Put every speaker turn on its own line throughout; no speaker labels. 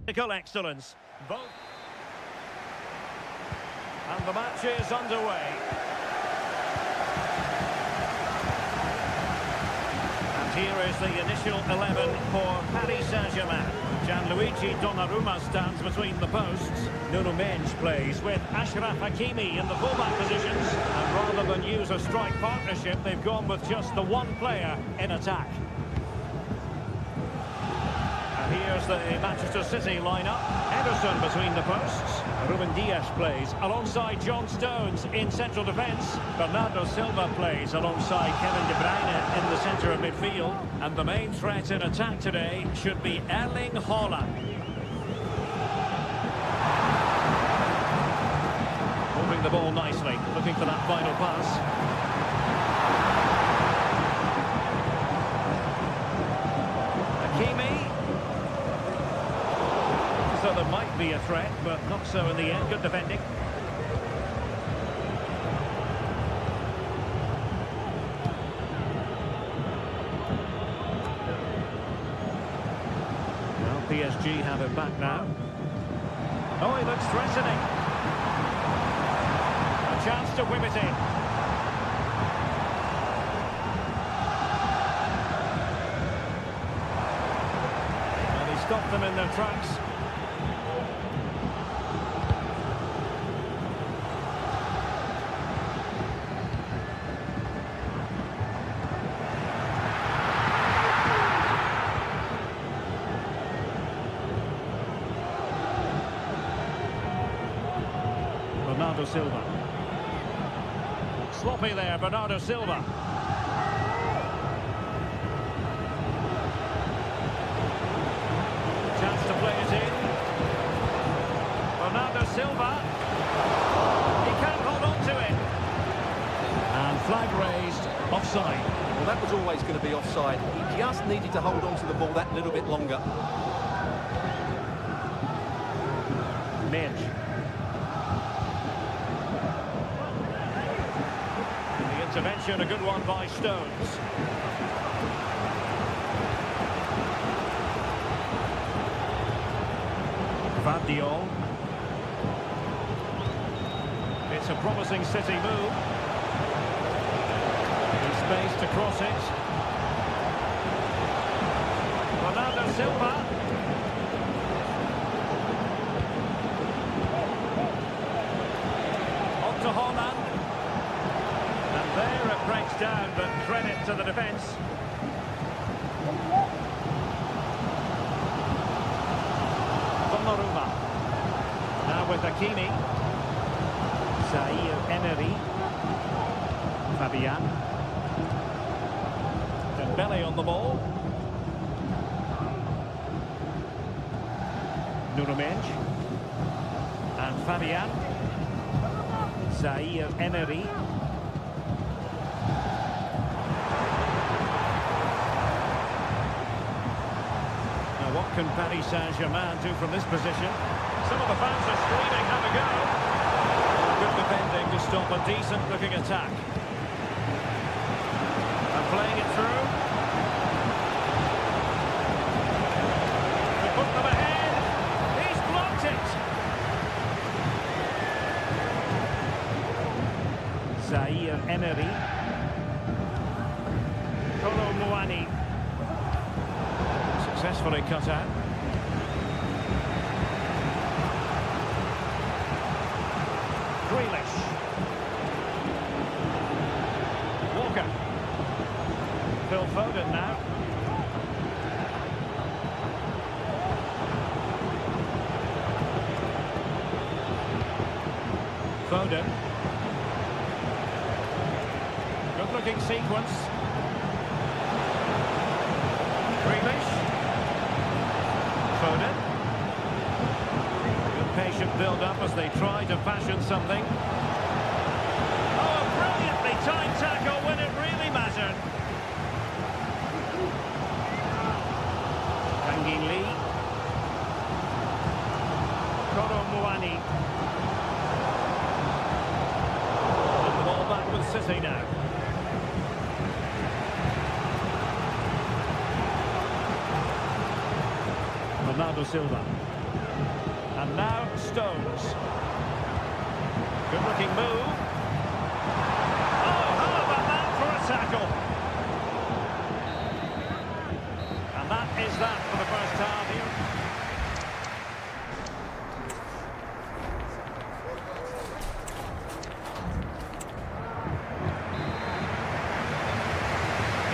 Technical excellence. Both. And the match is underway. And here is the initial 11 for Paris Saint-Germain. Gianluigi Donnarumma stands between the posts. Nuno Mendes plays with Achraf Hakimi in the fullback positions. And rather than use a strike partnership, they've gone with just the one player in attack. And here's the Manchester City lineup. Ederson between the posts. Ruben Dias plays alongside John Stones in central defence. Bernardo Silva plays alongside Kevin De Bruyne in the centre of midfield. And the main threat in attack today should be Erling Haaland. Moving the ball nicely, looking for that final pass. Hakimi. So there might be a threat, but not so in the end. Good defending. Well, PSG have it back now. Oh, he looks threatening. A chance to whip it in. And he stopped them in their tracks. Bernardo Silva. Sloppy there, Bernardo Silva. Chance to play it in. Bernardo Silva. He can't hold on to it. And flag raised, offside.
Well, that was always going to be offside. He just needed to hold on to the ball that little bit longer.
Midge. Intervention, a good one by Stones. Vardiol. It's a promising City move. In space to cross it. Bernardo Silva. On to Haaland. There it breaks down, but credit to the defence. Donnarumma. Now with Hakimi. Zaire Emery. Fabian. Dembele on the ball. Nuno Mendes. And Fabian. Zaire Emery. What can Paris Saint-Germain do from this position? Some of the fans are screaming, have a go. Good defending to stop a decent-looking attack. And playing it through. They put them ahead. He's blocked it. Zaire Emery. Kolo Muani. Successfully cut out. Grealish. Walker. Phil Foden now. Foden. Good looking sequence. Grealish. Foden. Good patient build-up as they try to fashion something. Oh, a brilliantly timed tackle when it really mattered. Tanguy Lee. Kolo Muani. And the ball back with City now. Bernardo Silva. And now Stones. Good looking move. Oh, how about that for a tackle? And that is that for the first half here.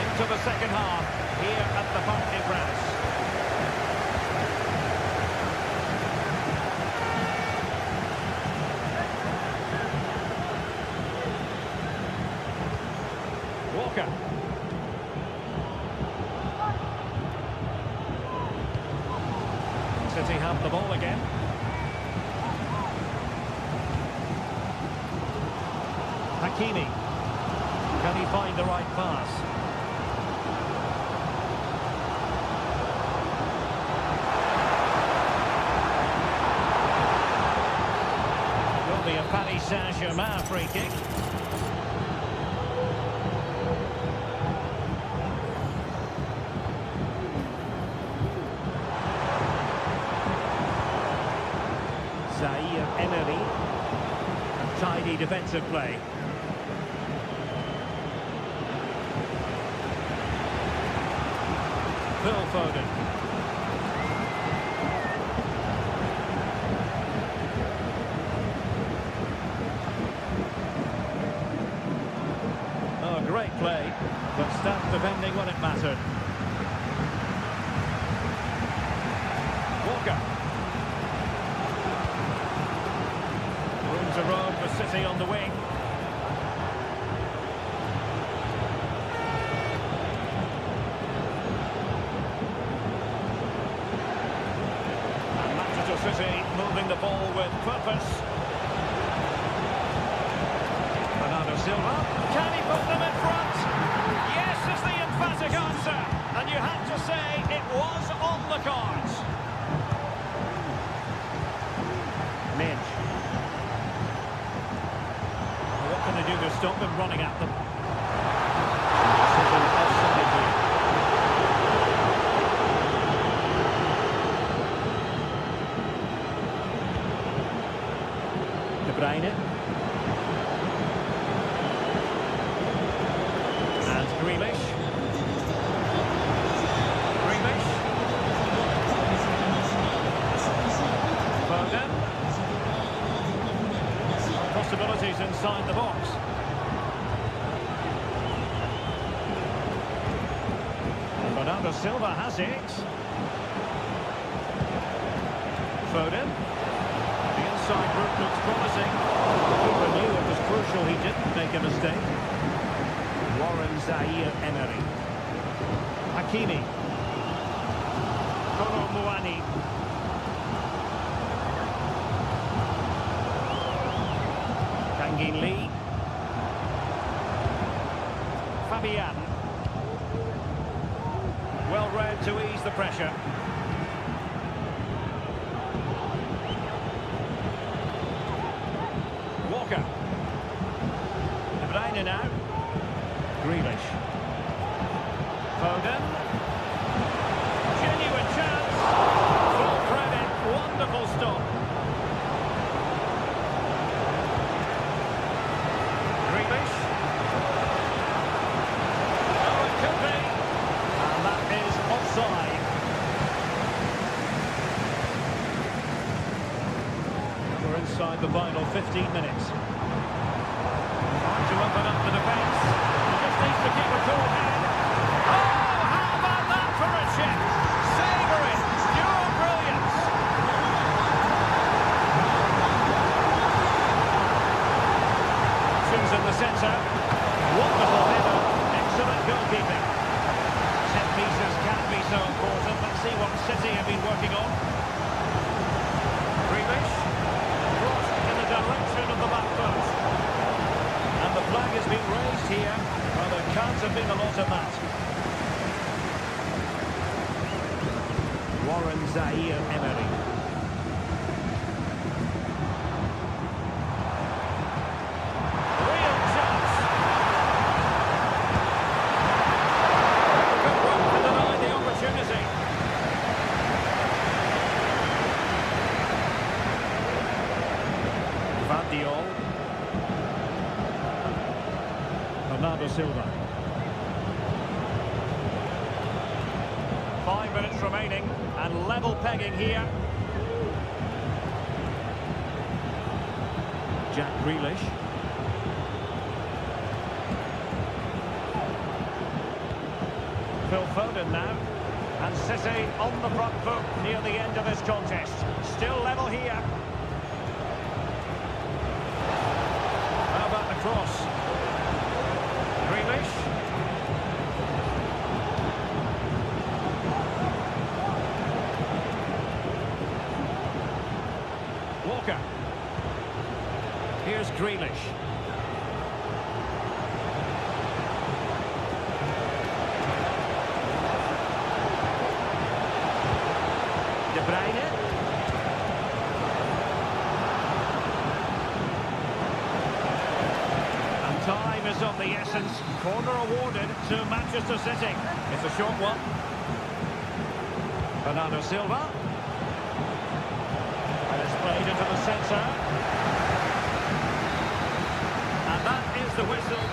Into the second half here at the Parc des Princes. Walker. City have the ball again. Hakimi. Can he find the right pass? Will be a Paris Saint-Germain free kick. Emery. A tidy defensive play. Phil Foden. Oh, great play, but staff defending when it mattered. Walker. To roam for City on the wing. And Manchester City moving the ball with purpose. Bernardo Silva. Can he put them in front? Yes is the emphatic answer. And you have to say it was on the cards. Midge. What can they do to stop them running at them? Offside here. De Bruyne. And Grealish. Foden. Possibilities inside the box. And Bernardo Silva has it. Foden. The inside route looks promising. The keeper knew it was crucial he didn't make a mistake. Warren Zaïre-Emery. Hakimi. Kolo Muani. Kangin Lee. Fabian. Well read to ease the pressure. Walker. De Bruyne now. Grealish. Foden. Genuine chance. Full credit. Wonderful stop. Grealish. Oh, it could be. And that is offside. We're inside the final 15 minutes. Trying to open up the defence. Just needs to keep a cool head. Oh, how about that for a chip? Savour it. Pure brilliance. Options in the centre. Wonderful header. Excellent goalkeeping. Set pieces can be so important. Let's see what City have been working on. Grealish. Cross in the direction of the back post. And the flag has been raised here. Well, there can't have been a lot of that. Warren Zaïre-Emery. Real chance. Good work to deny the opportunity. Bernardo Silva. 5 minutes remaining, and level pegging here. Jack Grealish. Phil Foden now. And City on the front foot near the end of this contest. Still level here. How about the cross? Grealish. Walker. Here's Grealish. De Bruyne. And time is of the essence. Corner awarded to Manchester City. It's a short one. Bernardo Silva. And it's played into the centre. And that is the whistle.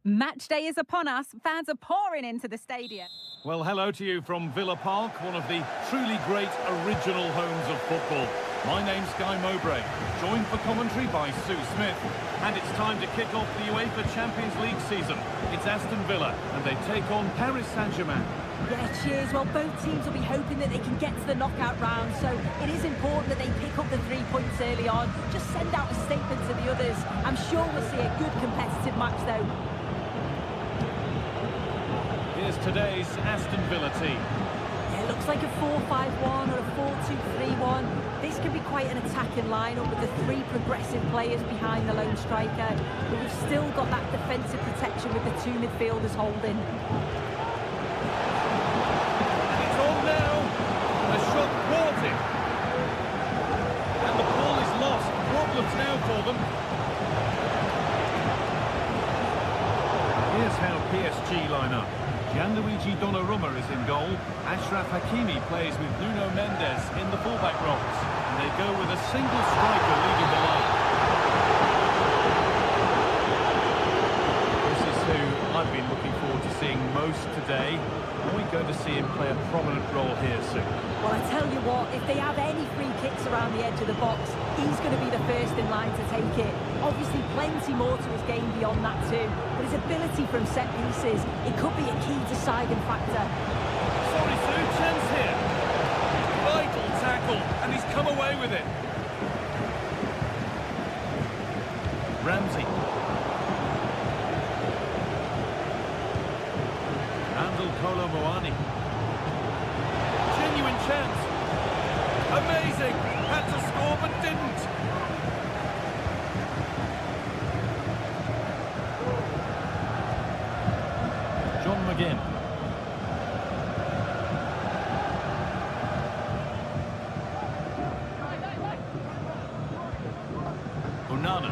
Match day is upon us. Fans are pouring into the stadium.
Well, hello to you from Villa Park, one of the truly great original homes of football. My name's Guy Mowbray, joined for commentary by Sue Smith. And it's time to kick off the UEFA Champions League season. It's Aston Villa, and they take on Paris Saint-Germain.
Yeah, cheers. Well, both teams will be hoping that they can get to the knockout round, so it is important that they pick up the 3 points early on. Just send out a statement to the others. I'm sure we'll see a good competitive match, though.
Here's today's Aston Villa team.
Yeah, it looks like a 4-5-1 or a 4-2-3-1. This could be quite an attacking lineup with the 3 progressive players behind the lone striker, but we've still got that defensive protection with the 2 midfielders holding.
And it's on now. A shot thwarted. And the ball is lost. Problems now for them. Here's how PSG line up. Gianluigi Donnarumma is in goal. Achraf Hakimi plays with Nuno Mendes in the fullback roles. And they go with a single striker leading the line. This is who I've been looking forward to seeing most today. Are we going to see him play a prominent role here soon?
Well, I tell you what, if they have any free kicks around the edge of the box, he's going to be the first in line to take it. Obviously, plenty more to his game beyond that too, but his ability from set pieces, it could be a key deciding factor.
Sorry, Sue, chance here. Vital tackle, and he's come away with it. Ramsey. Andal Kolo Moani. Genuine chance. Amazing. Had to score but didn't. John McGinn. Onana.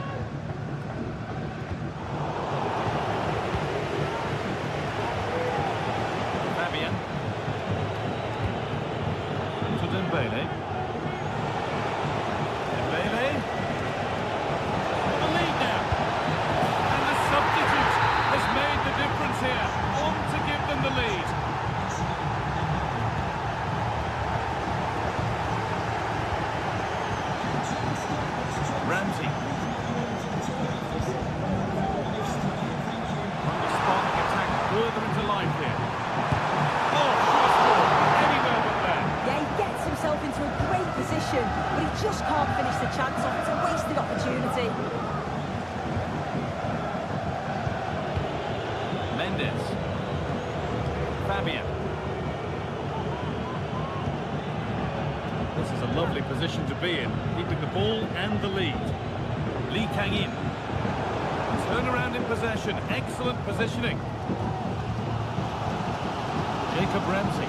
Fabian. To Dembele. Dembele. The lead now. And the substitute has made the difference here. On to give them the lead. Ramsey. Sparking attack further into life here. Oh, should have scored. Anywhere but there.
Yeah, he gets himself into a great position, but he just can't finish the chance off. It's a wasted opportunity.
Mendes. Fabian. This is a lovely position to be in, keeping the ball and the lead. Lee Kang-in. Turn around in possession. Excellent positioning. Jacob Ramsey.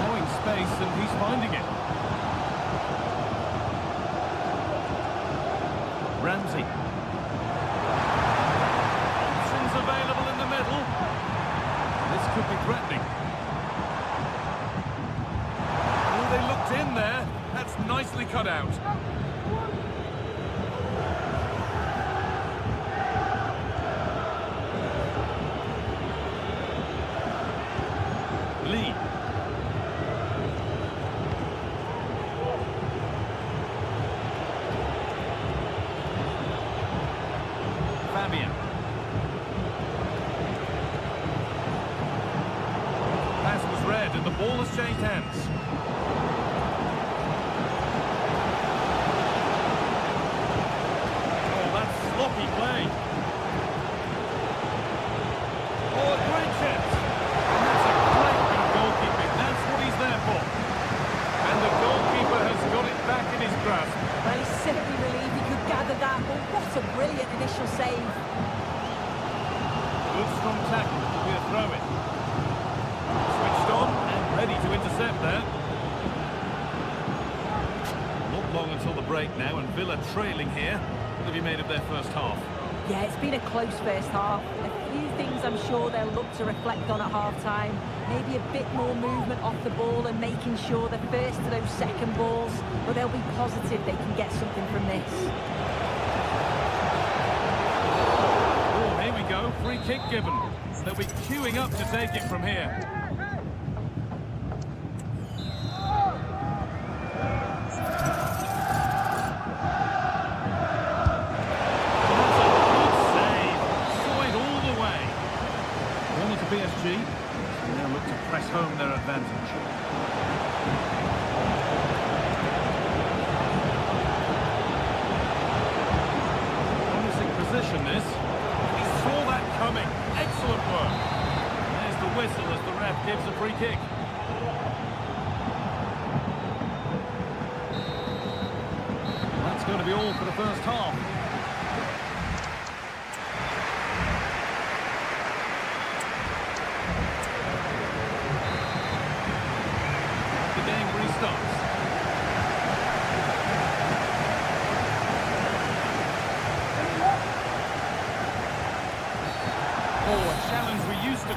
Knowing space, and he's finding it. Ramsey. Options available in the middle. This could be threatening. Oh, they looked in there. That's nicely cut out. Lee. Fabian. Pass was read and the ball has changed hands. Oh, that's sloppy play. Oh, a great chance. And that's a great bit of goalkeeping. That's what he's there for. And the goalkeeper has got it back in his grasp.
Well, he's simply relieved he could gather that, but what a brilliant initial save.
Good strong tackle. It will be a throw-in. Switched on and ready to intercept there. Not long until the break now, and Villa trailing here. What have you made of their first half?
Yeah, it's been a close first half. A few things I'm sure they'll look to reflect on at half-time. Maybe a bit more movement off the ball and making sure they're first to those second balls. But they'll be positive they can get something from this.
Oh, here we go. Free kick given. They'll be queuing up to take it from here. PSG now look to press home their advantage. Promising position this. He saw that coming. Excellent work. There's the whistle as the ref gives a free kick. That's going to be all for the first half.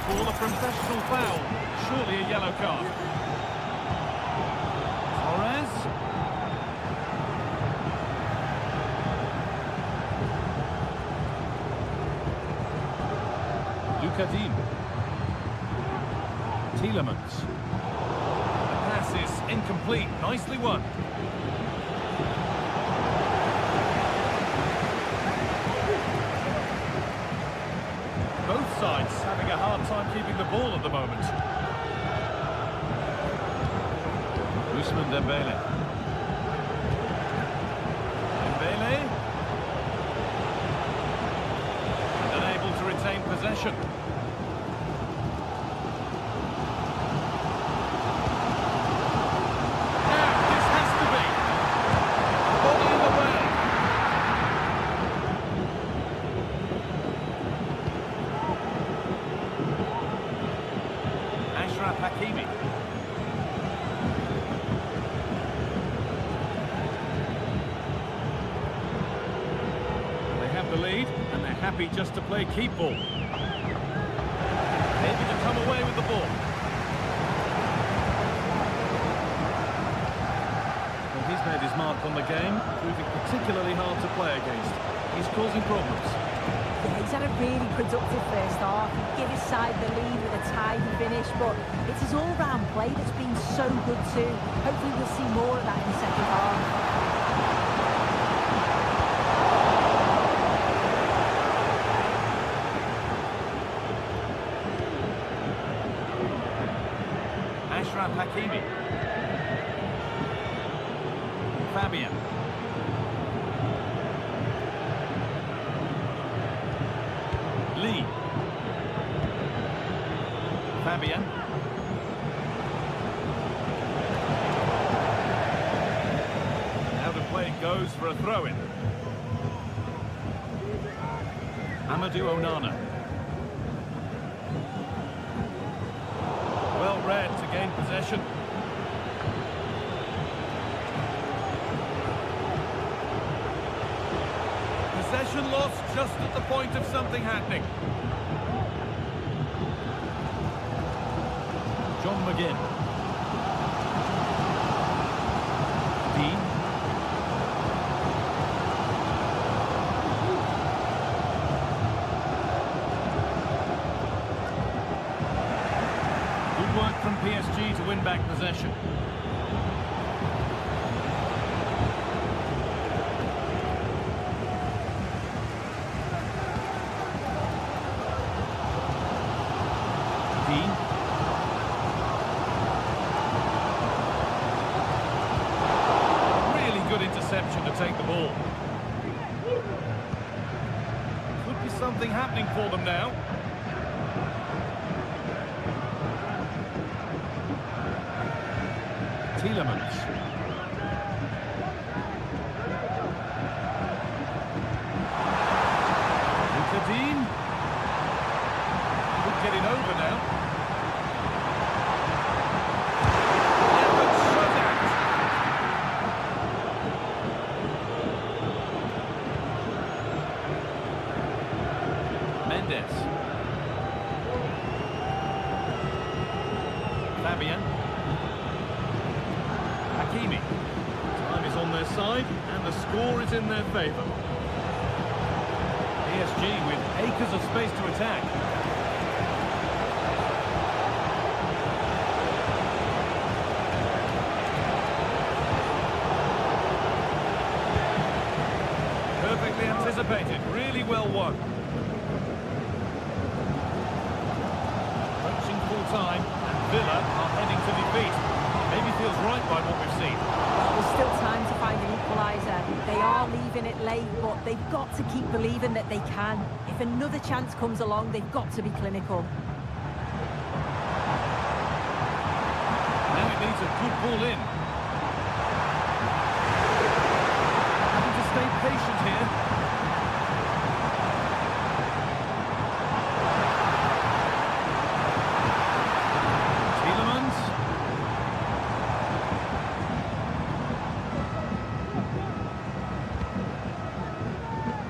A professional foul, surely a yellow card. Torres. Kadim. Tielemans. The pass is incomplete. Nicely won. Both sides having a hard time keeping the ball at the moment. Ousmane Dembele. Dembele. And unable to retain possession. Now, this has to be. Body in the way. Ashraf Hakimi. The lead, and they're happy just to play keep ball. Able to come away with the ball. Well, he's made his mark on the game, proving particularly hard to play against. He's causing problems.
Yeah, he's had a really productive first half. He gave his side the lead with a tidy finish, but it's his all-round play that's been so good too. Hopefully we'll see more of that in the second half.
Ashraf Hakimi. Fabian. Lee. Fabian. Now the play goes for a throw-in. Amadou Onana. Well read to gain possession. Possession lost just at the point of something happening. John McGinn. Dean. Good work from PSG to win back possession. Dean. Really good interception to take the ball. Could be something happening for them now. Tielemans. Kadim. Could get it over now. Good shot at. Mendes. Fabian. Hakimi. Time is on their side, and the score is in their favour. PSG with acres of space to attack. Perfectly anticipated, really well won. Approaching full time, and Villa are heading to defeat. Maybe feels right by what we've seen.
There's still time to find an equaliser. They are leaving it late, but they've got to keep believing that they can. If another chance comes along, they've got to be clinical.
Now it needs a good ball in. Having to stay patient here. Tielemans.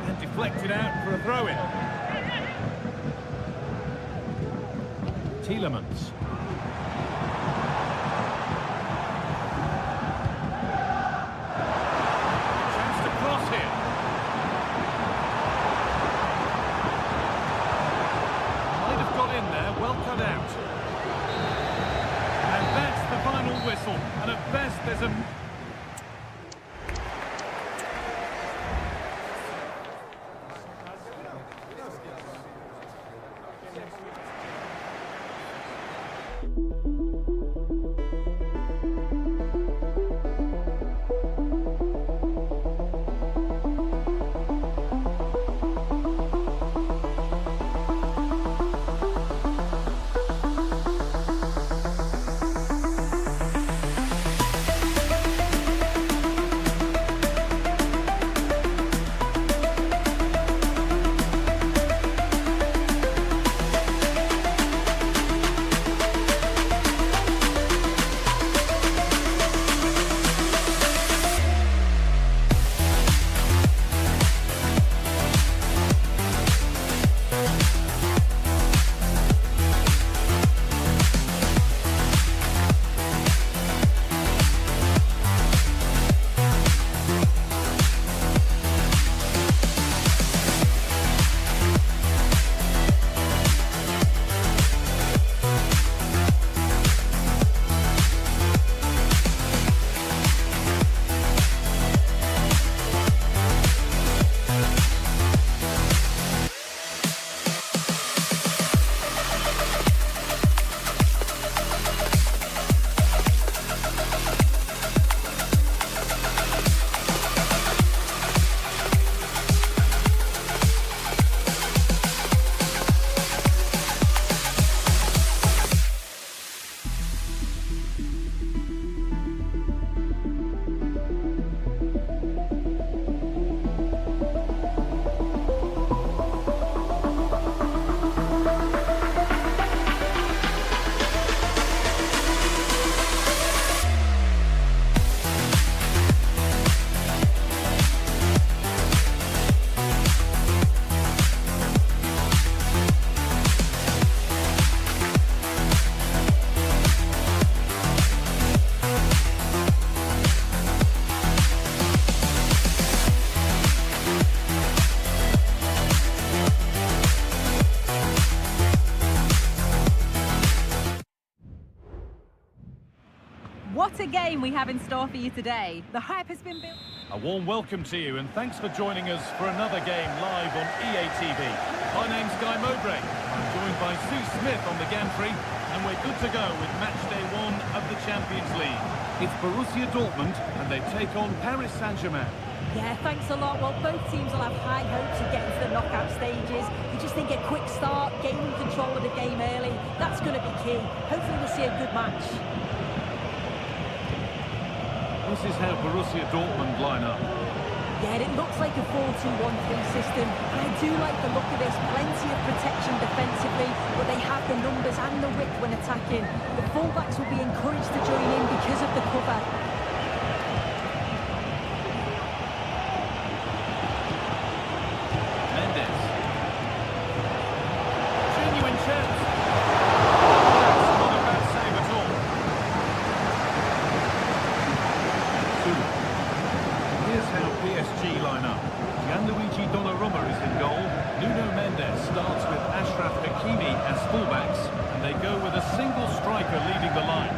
And deflected out for a throw-in. Tielemans. Chance to cross here. Might have got there's a...
What a game we have in store for you today. The hype has been built.
A warm welcome to you, and thanks for joining us for another game live on EA TV. My name's Guy Mowbray. I'm joined by Sue Smith on the gantry, and we're good to go with match day 1 of the Champions League. It's Borussia Dortmund, and they take on Paris Saint-Germain.
Yeah, thanks a lot. Well, both teams will have high hopes of getting to the knockout stages. You just think a quick start, gaining control of the game early, that's going to be key. Hopefully we'll see a good match.
This is how Borussia Dortmund line up.
Yeah, it looks like a 4-2-1-3 system, and I do like the look of this. Plenty of protection defensively, but they have the numbers and the width when attacking. The fullbacks will be encouraged to join in because of the cover.
Mendes. Genuine chance. That's not a bad save at all. Here's how PSG line up. Gianluigi Donnarumma is in goal. Nuno Mendes starts with Ashraf Hakimi as fullbacks, and they go with a single striker leading the line.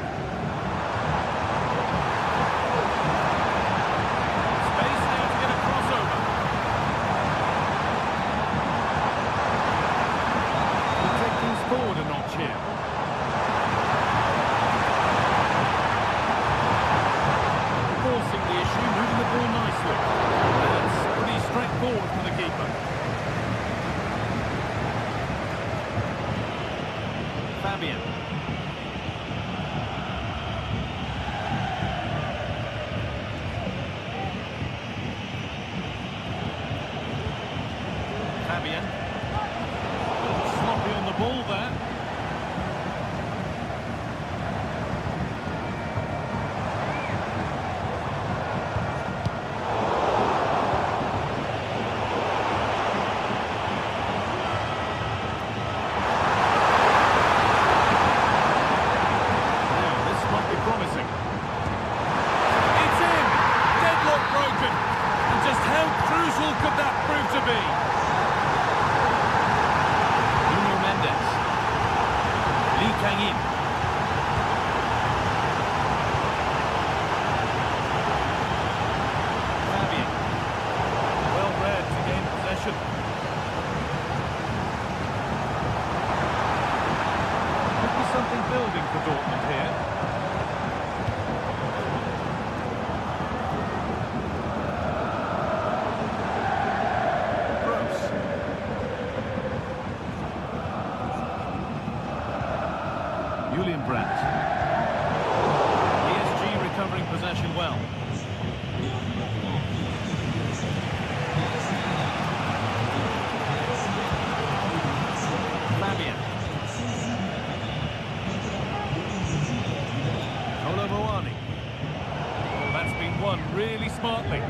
won really smartly.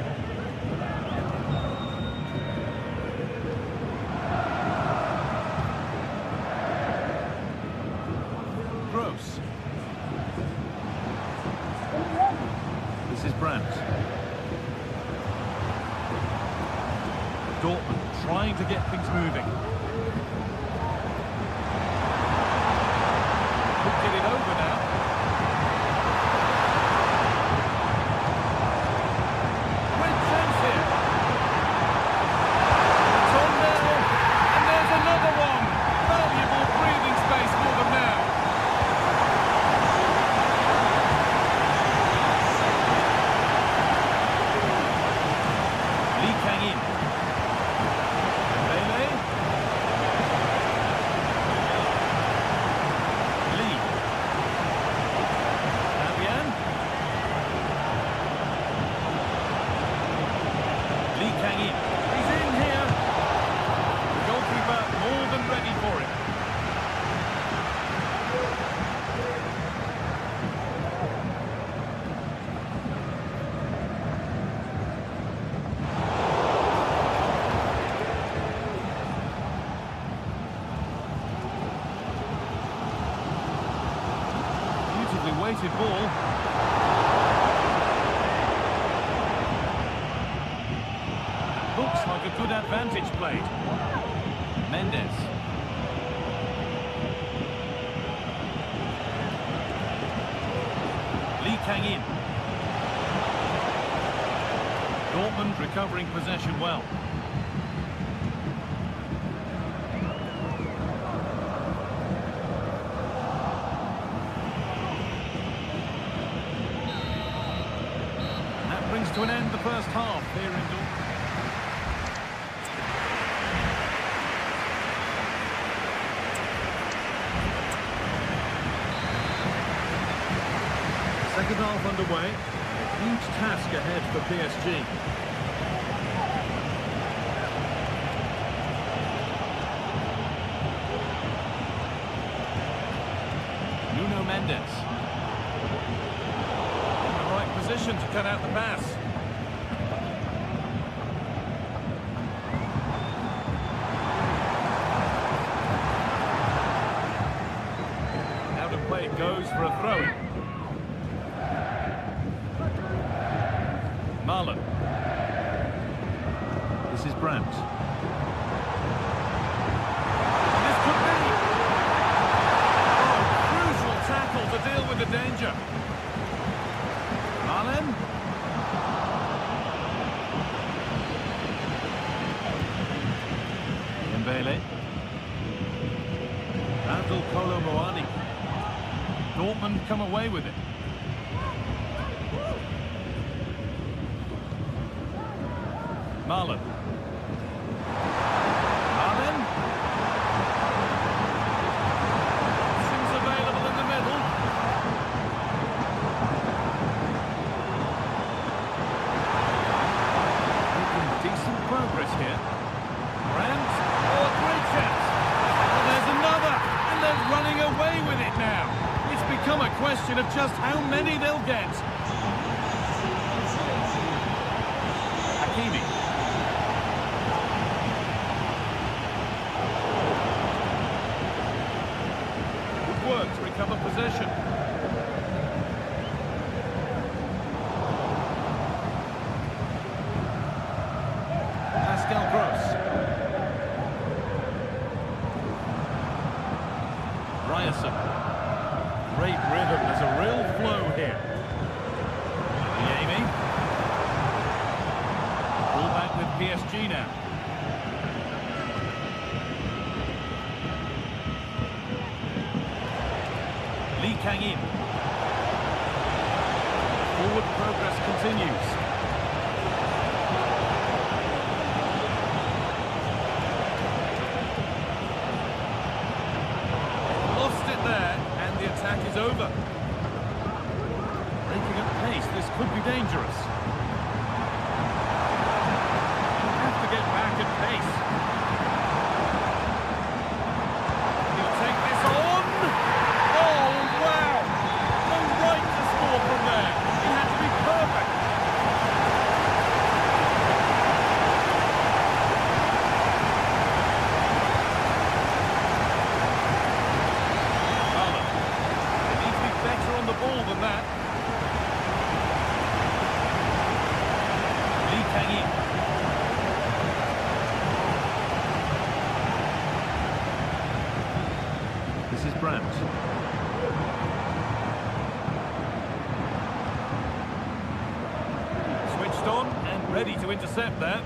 Gross. This is Brandt. Dortmund trying to get things moving. Could get it over now. Great chance here. It's on now, and there's another one. Valuable breathing space for them now. Lee Kang in. Pele. Lee. Fabian. Lee Kang in. He's in here. The goalkeeper more than ready for it. Beautifully weighted ball. Looks like a good advantage played. Mendes. Lee Kang in. Dortmund recovering possession well. That brings to an end the first half here in Dortmund. Second half underway. Huge task ahead for PSG. Nuno Mendes. In the right position to cut out the pass. Out of play it goes for a throw-in. Marlon. This is Brandt. This could be. Oh, crucial tackle to deal with the danger. Marlon. Mbele. Randall Kolo Muani. Dortmund come away with it. Marlon. Marlon. Options available in the middle. Making decent progress here. Brandt. Oh, great chance. And there's another. And they're running away with it now. It's become a question of just how many they'll get. Hakimi. To recover possession. Pascal Gross. Ryerson. Great rhythm, there's a real flow here. Yemi. Ball back with PSG now. Lee Kang in. Forward progress continues. Lost it there, and the attack is over. Breaking at pace, this could be dangerous. You have to get back at pace. He'll take this on. Oh, wow! No right to score from there. He had to be perfect. Ready to intercept there.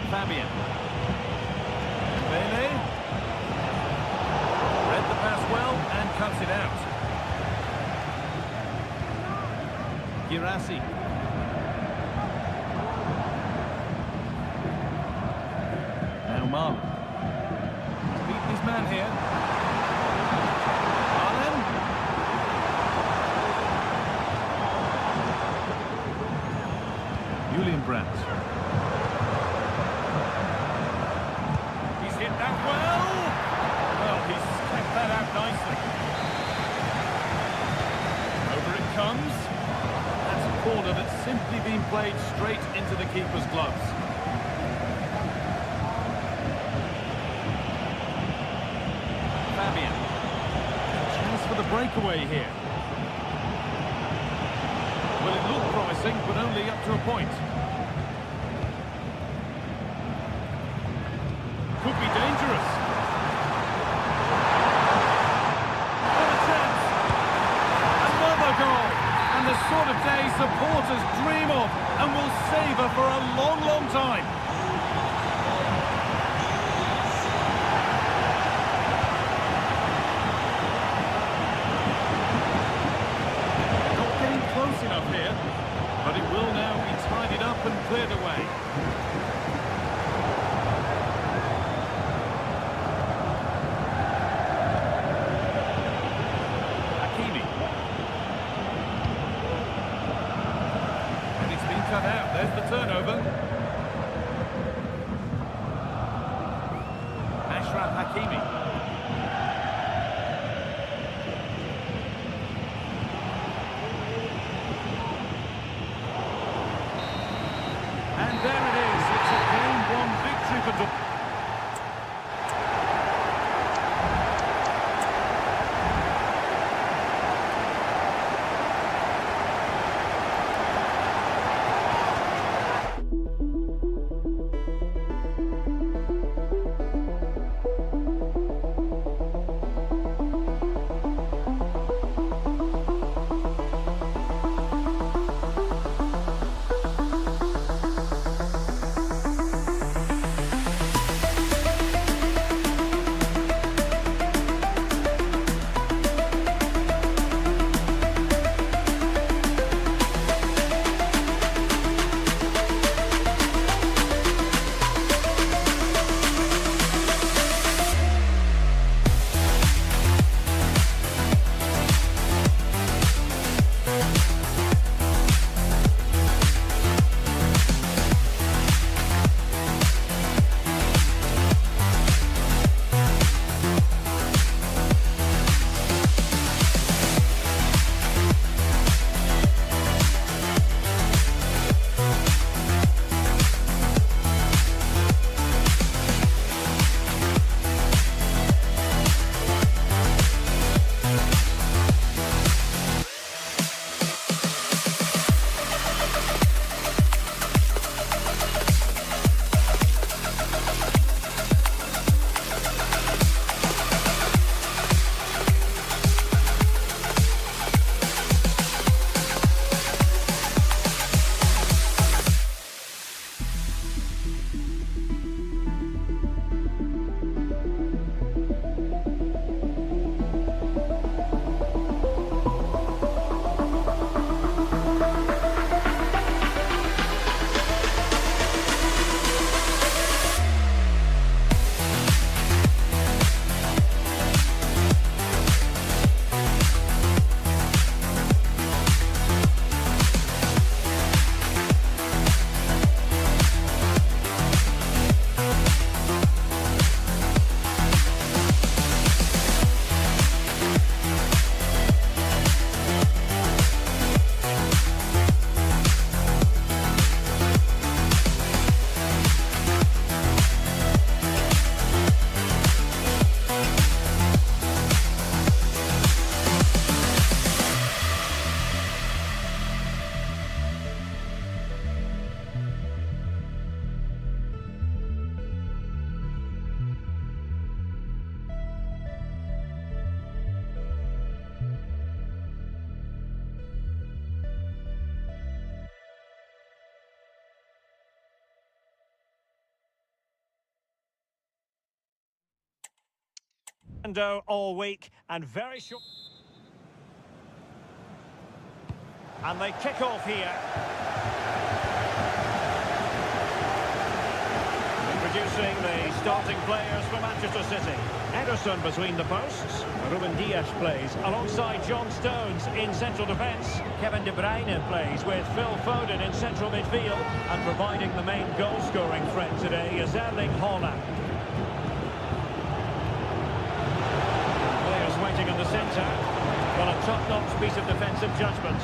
Fabian. Bailey. Read the pass well and cuts it out. Girassi. Now Marlon. Beat his man here. Marlon. Julian Brandt. He's hit that well. Well, he's kept that out nicely. Over it comes. That's a corner that's simply been played straight into the keeper's gloves. Fabian. Chance for the breakaway here. Well, it looked promising, but only up to a point. Could be dangerous. What a chance! Another goal! And the sort of day supporters dream of and will savour for a long, long time. Not getting close enough here, but it will now be tidied up and cleared away. Cut out, there's the turnover.
all week and very short. And they kick off here. Introducing the starting players for Manchester City. Ederson between the posts. Ruben Dias plays alongside John Stones in central defence. Kevin De Bruyne plays with Phil Foden in central midfield. And providing the main goal-scoring threat today is Erling Haaland. Players waiting in the centre. Well, a top-notch piece of defensive judgment.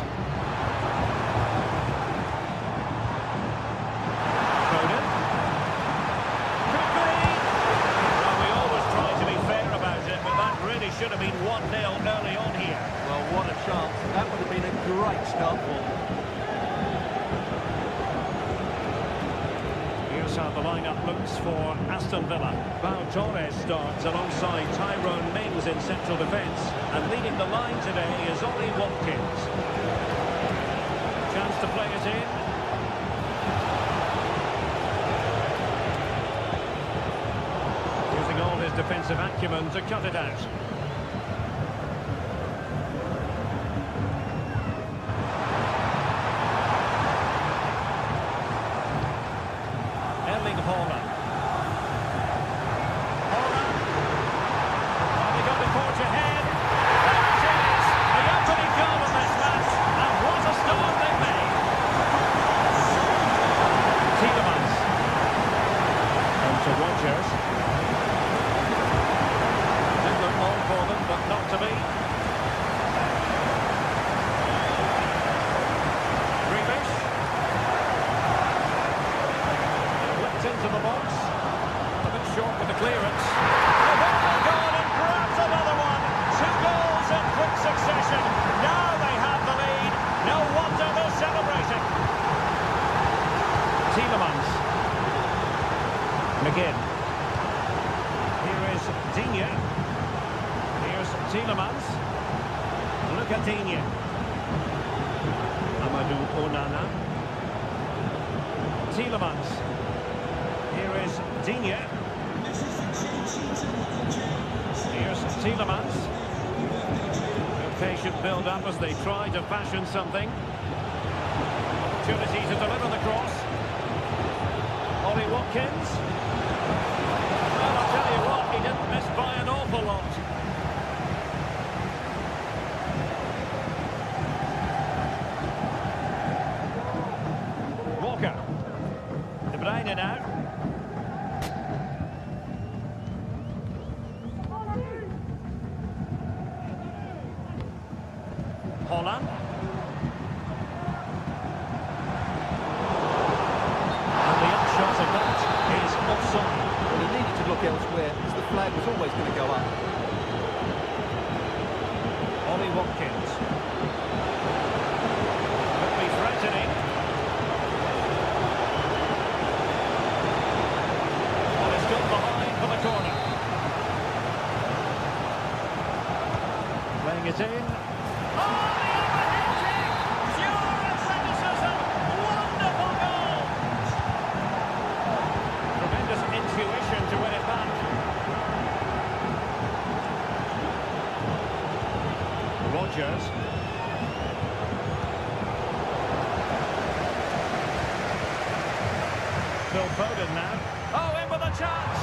Should have been 1-0 early on here.
Well, what a chance. That would have been a great start for them.
Here's how the lineup looks for Aston Villa. Pau Torres starts alongside Tyrone Mings in central defence. And leading the line today is Ollie Watkins. Chance to play it in. Using all his defensive acumen to cut it out. Again. Here is Digne. Here's Tielemans. Look at Digne. Amadou Onana. Tielemans. Here is Digne. Here's Tielemans. A patient build-up as they try to fashion something. Opportunity to deliver the cross. Ollie Watkins. Well, I'll tell you what, he didn't miss by an awful lot. Walker. De Bruyne now. Haaland. And the upshot of that is offside.
Well, he needed to look elsewhere because the flag was always going to go up.
Ollie Watkins. Could be threatening. Well, it's got behind for the corner. Playing it in. Oh, the overheading! Pure athleticism! Wonderful goal! Tremendous intuition to win it back. Rodgers. Phil Foden now. Oh, in with a chance!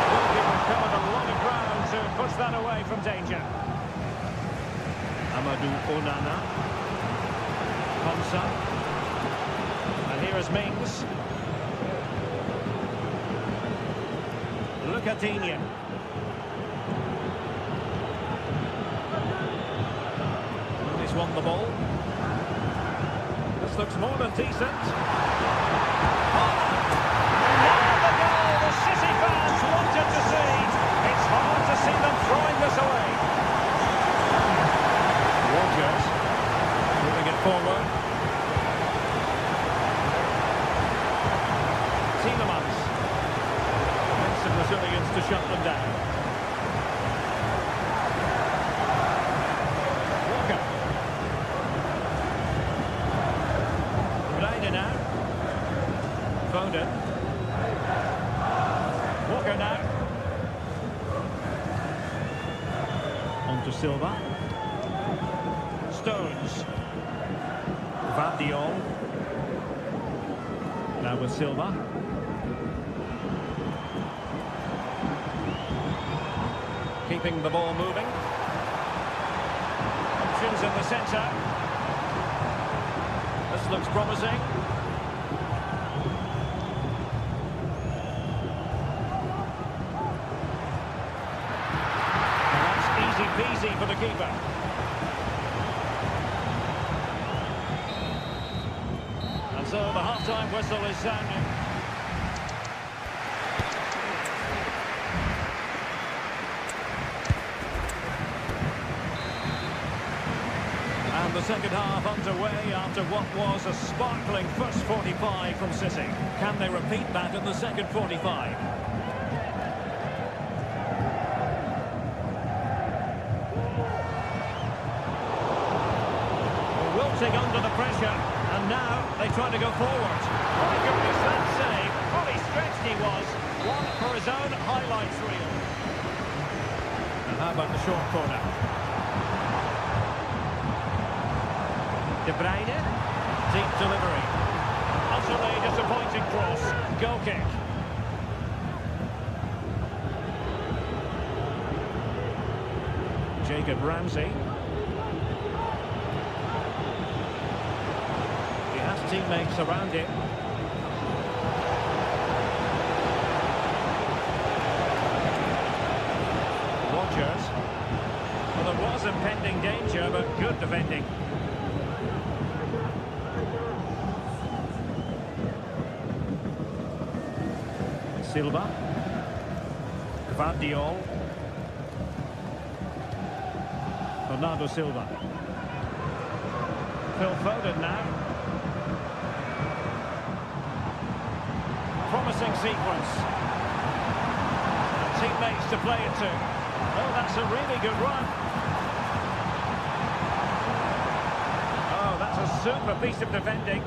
Goalkeeper covered a lot of ground to push that away from danger. Amadou Onana. Konsa. And here is Mings. Look at Digne. He's won the ball. This looks more than decent. And now the goal the City fans wanted to see. It's hard to see them throwing this away. Rodgers moving it forward. Tielemans. Makes the Brazilians to shut them down. Walker. Bruyne now. Bernardo Silva. Stones. Vardiol. Now with Silva. Keeping the ball moving. Options in the centre. This looks promising. And that's easy peasy for the keeper. And so the half-time whistle is sounding. And the second half underway after what was a sparkling first 45 from City. Can they repeat that in the second 45? Wilting under the pressure, and now they try to go forward. My goodness, that save! Fully stretched he was. One for his own highlights reel. And how about the short corner? De Bruyne, deep delivery. Utterly disappointing cross. Goal kick. Jacob Ramsey. He has teammates around him. Rodgers. Well, there was impending danger, but good defending. Silva. Vardiol. Bernardo Silva. Phil Foden now. Promising sequence. Teammates to play it to. Oh, that's a really good run. Oh, that's a super piece of defending.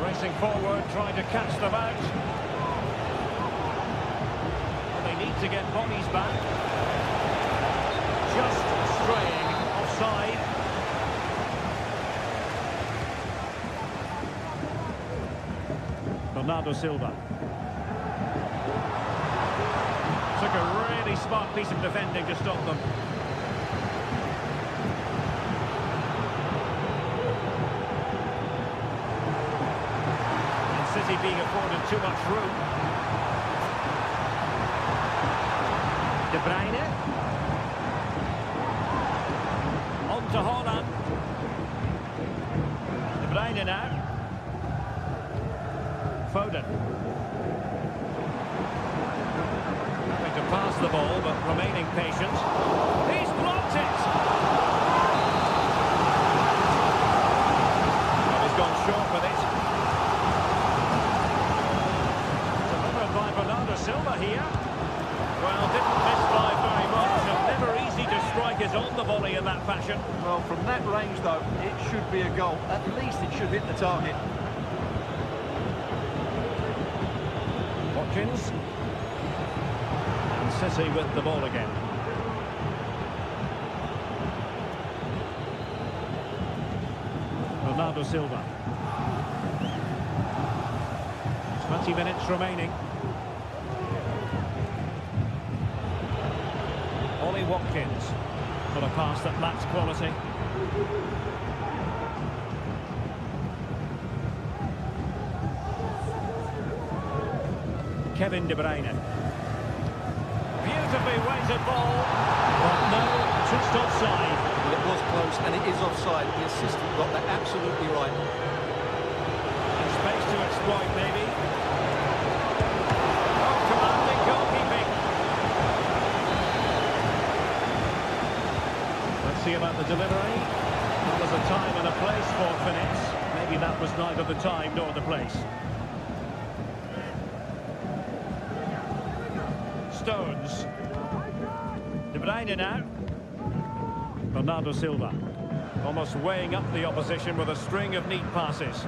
Racing forward, trying to catch them out. Well, they need to get bodies back. Just straying offside. Bernardo Silva. Took a really smart piece of defending to stop them. City being afforded too much room. De Bruyne. On to Haaland. De Bruyne now. Foden. Having to pass the ball, but remaining patient. He's blocked it! Well, he's gone short with it. Bernardo Silva here. Well, didn't miss by very much, and never easy to strike is on the volley in that fashion.
Well, from that range, though, it should be a goal. At least it should hit the target.
Watkins. And City with the ball again. Bernardo Silva. 20 minutes remaining. Watkins for a pass that lacks quality. Kevin De Bruyne. Beautifully weighted ball, but no, just offside.
Well, it was close and it is offside. The assistant got that absolutely right.
And space to exploit, maybe. Oh, commanding goalkeeping. See about the delivery. Well, there's a time and a place for finesse. Maybe that was neither the time nor the place. Stones. De Bruyne now. Bernardo Silva. Almost weighing up the opposition with a string of neat passes.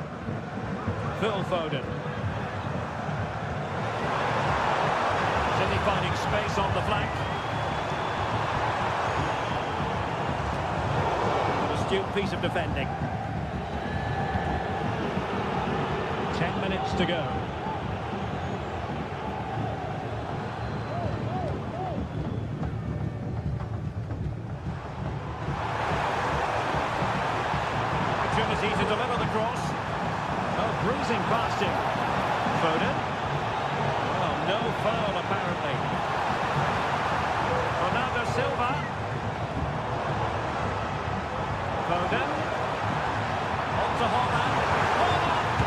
Phil Foden. City finding space on the flank. astute piece of defending. 10 minutes to go. Opportunity to deliver the cross. Oh, bruising past him. Foden. Well, no foul apparently. Bernardo Silva. Foden. On to Holland. Holland!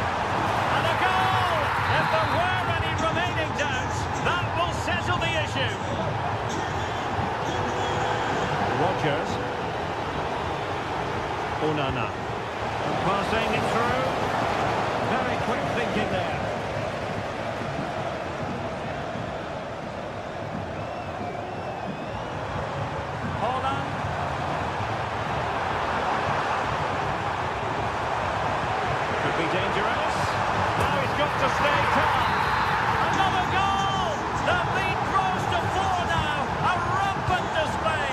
And a goal! If there were any remaining doubts, that will settle the issue. Rodgers. Onana. Passing it through. Very quick thinking there. Holland. Could be dangerous. Now he's got to stay calm. Another goal! The lead grows to 4 now. A rampant display.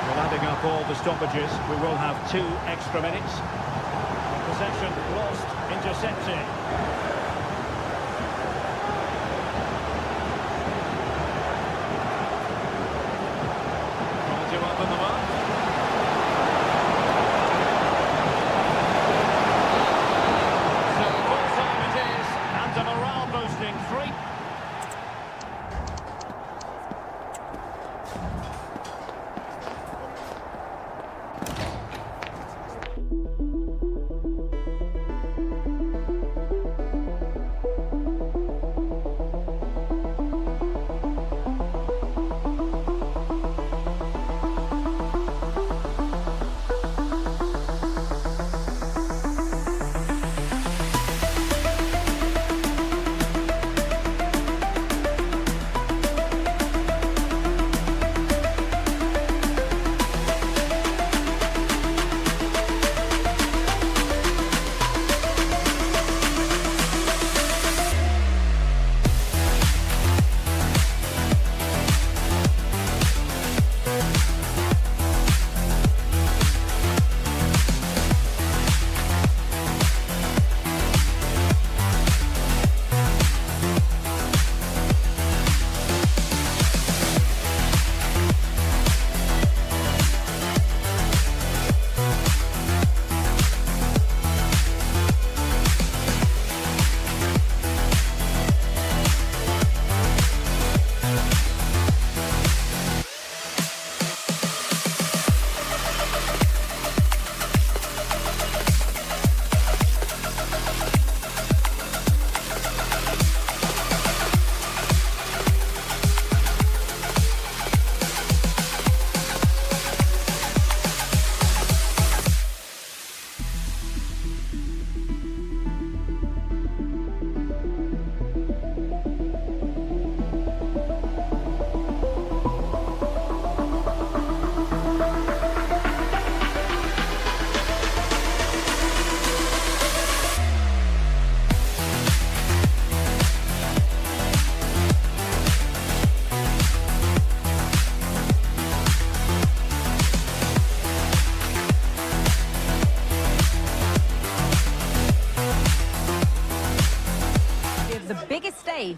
Well, adding up all the stoppages, we will have 2 extra minutes. Possession lost, intercepted. Trying to open them up. So full time it is, and a morale boosting 3.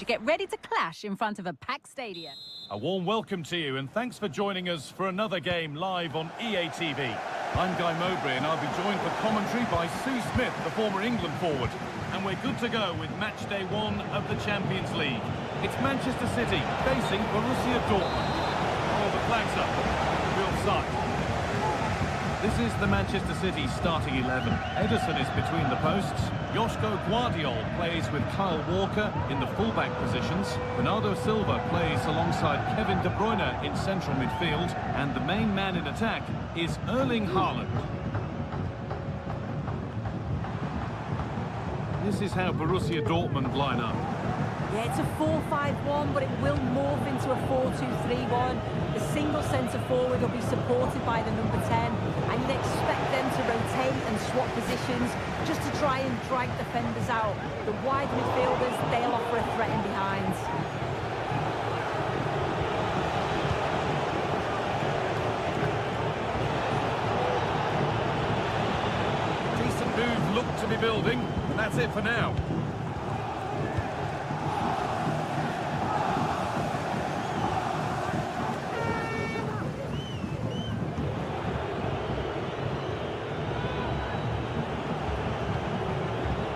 Get ready to clash in front of a packed stadium.
A warm welcome to you, and thanks for joining us for another game live on EA TV. I'm Guy Mowbray, and I'll be joined for commentary by Sue Smith, the former England forward. And we're good to go with match day 1 of the Champions League. It's Manchester City facing Borussia Dortmund. Oh, the flag's up. Real side. This is the Manchester City starting 11. Ederson is between the posts. Joško Guardiol plays with Kyle Walker in the fullback positions. Bernardo Silva plays alongside Kevin De Bruyne in central midfield. And the main man in attack is Erling Haaland. This is how Borussia Dortmund line up.
Yeah, it's a 4-5-1, but it will morph into a 4-2-3-1. The single centre-forward will be supported by the number 10, and you'd expect them to rotate and swap positions just to try and drag defenders out. The wide midfielders, they'll offer a threat in behind.
rebuilding, and that's it for now.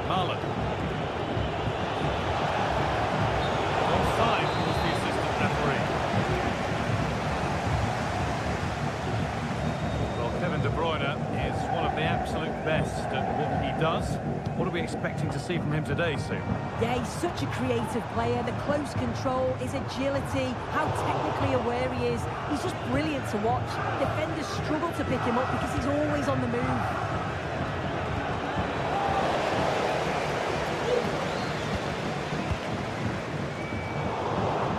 Marlon. Offside was the assistant referee. Well, Kevin De Bruyne is one of the absolute best at what he does. What are we expecting to see from him today, Sue?
Yeah, he's such a creative player. The close control, his agility, how technically aware he is. He's just brilliant to watch. Defenders struggle to pick him up because he's always on the move.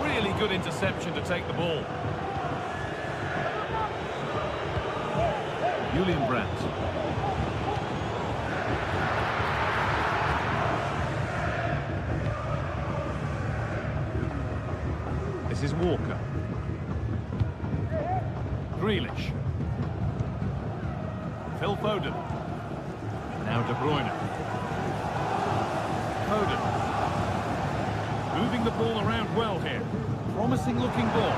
Really good interception to take the ball. Julian Brandt. This is Walker. Grealish. Phil Foden. Now De Bruyne. Foden. Moving the ball around well here. Promising looking ball.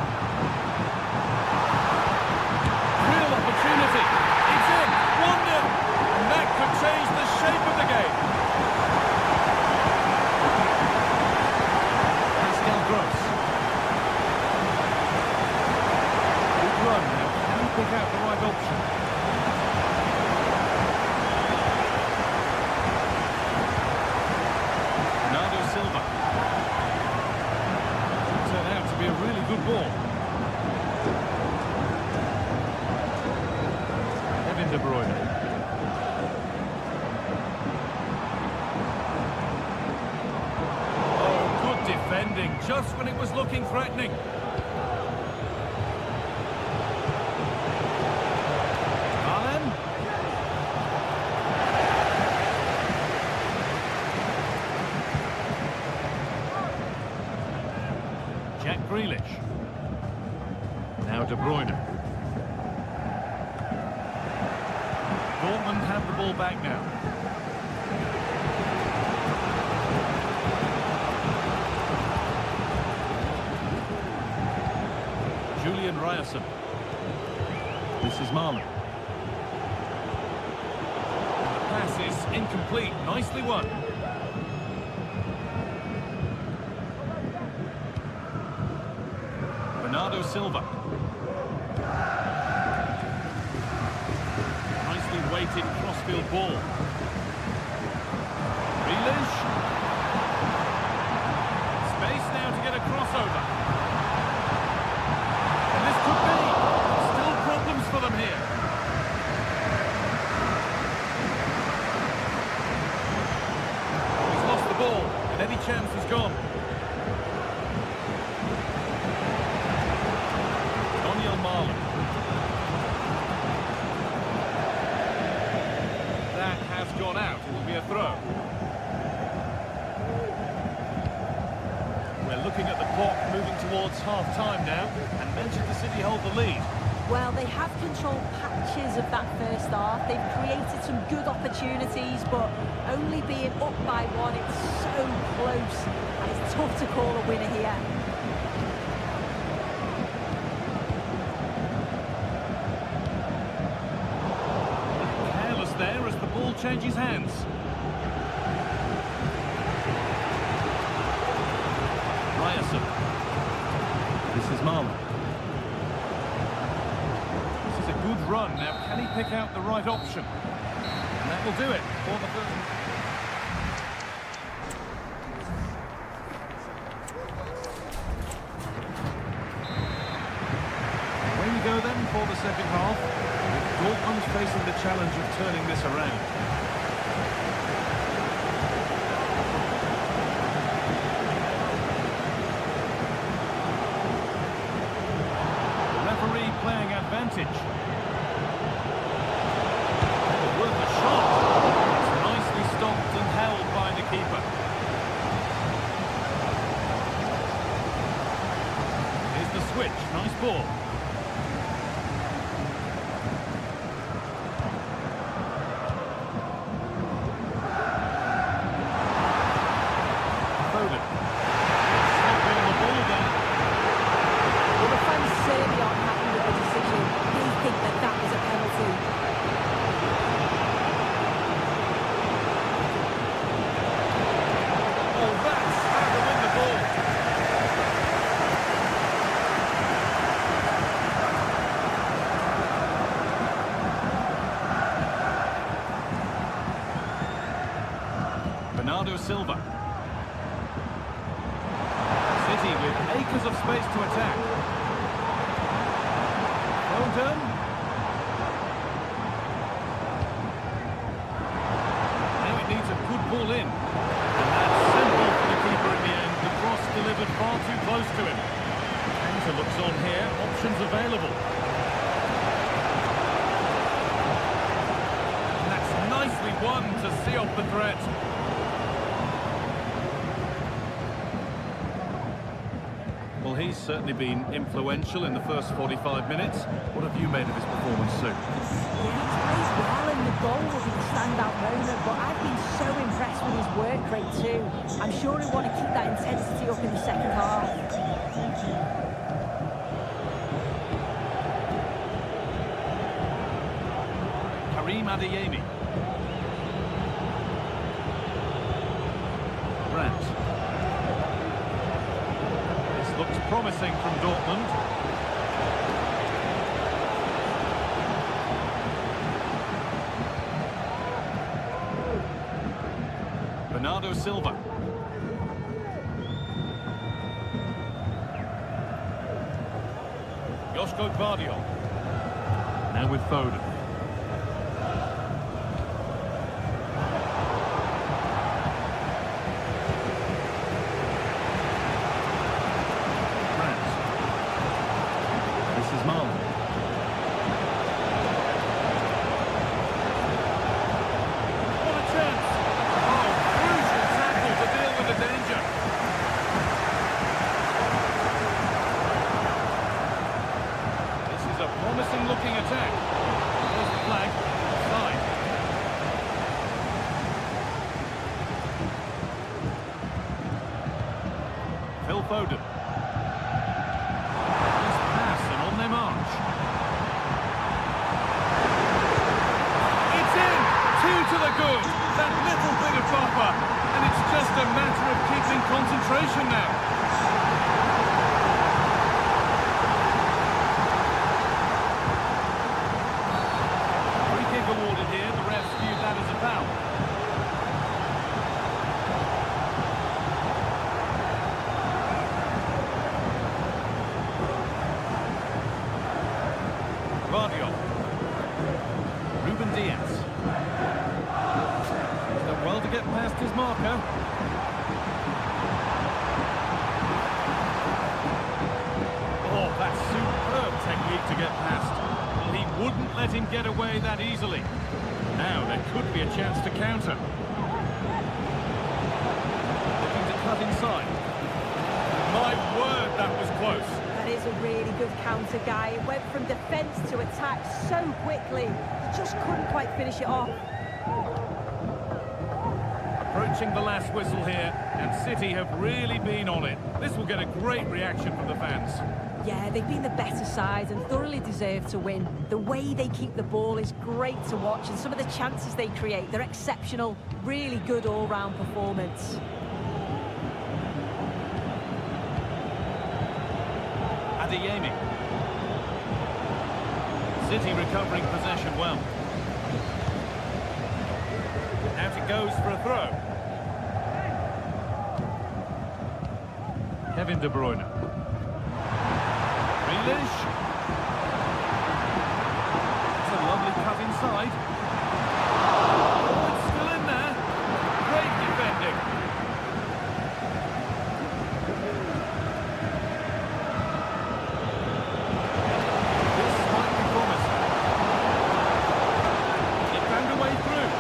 Real opportunity. It's in. 1-0. And that could change the shape of the game. Pascal Gross. Good run now. Can he pick out the right option? Bernardo Silva. Turned out to be a really good ball. Kevin De Bruyne. Oh, good defending, just when it was looking threatening. Alan. Jack Grealish. Now De Bruyne. Dortmund have the ball back now. Julian Ryerson. This is Marlon. The pass is incomplete. Nicely won. Bernardo Silva. Nicely weighted crossfield ball. Grealish. Space now to get a crossover. And this could be. Still problems for them here. He's lost the ball, and any chance is gone. Marlon. That has gone out. It will be a throw. We're looking at the clock moving towards half-time now, and Manchester City hold the lead.
Well, they have controlled patches of that first half. They've created some good opportunities, but only being up by one, it's so close, and it's tough to call a winner here.
There as the ball changes hands. Ryerson. This is Marlon. This is a good run. Now, can he pick out the right option? And that will do it for the first. Away we go then for the second half. Dortmund facing the challenge of turning this around. Referee playing advantage. Worth a shot. It's nicely stopped and held by the keeper. Here's the switch. Nice ball. Silva. City with acres of space to attack. Foden. Now it needs a good ball in. And that's simple for the keeper in the end. The cross delivered far too close to him. Counter looks on here. Options available. And that's nicely won to see off the threat. Well, he's certainly been influential in the first 45 minutes. What have you made of his performance, Sue?
Yeah, he's played well and the goal will be the standout moment, but I've been so impressed with his work rate too. I'm sure he'll want to keep that intensity up in the second half.
Karim Adeyemi. Brandt. This looks promising from Dortmund. Bernardo Silva. Joško Gvardiol. Now with Foden. Looking attack. There's the flag. Offside. Phil Foden. Nice pass and on their march. It's in! 2 to the good. That little bit of buffer. And it's just a matter of keeping concentration now. Awarded here, the refs viewed that as a foul. Gvardiol. Ruben Diaz. He's done well to get past his marker. Oh, that's superb technique to get past. He wouldn't let him get away that easily. Now there could be a chance to counter. Looking to cut inside. My word, that was close.
That is a really good counter, guy. It went from defence to attack so quickly. He just couldn't quite finish it off.
Approaching the last whistle here, and City have really been on it. This will get a great reaction from the fans.
Yeah, they've been the better side and thoroughly deserve to win. The way they keep the ball is great to watch, and some of the chances they create, they're exceptional. Really good all-round performance.
Adeyemi. City recovering possession well. Out it goes for a throw. Kevin De Bruyne. Grealish. It's a lovely cut inside. Oh, it's still in there. Great defending. This might be promising. It found a way through.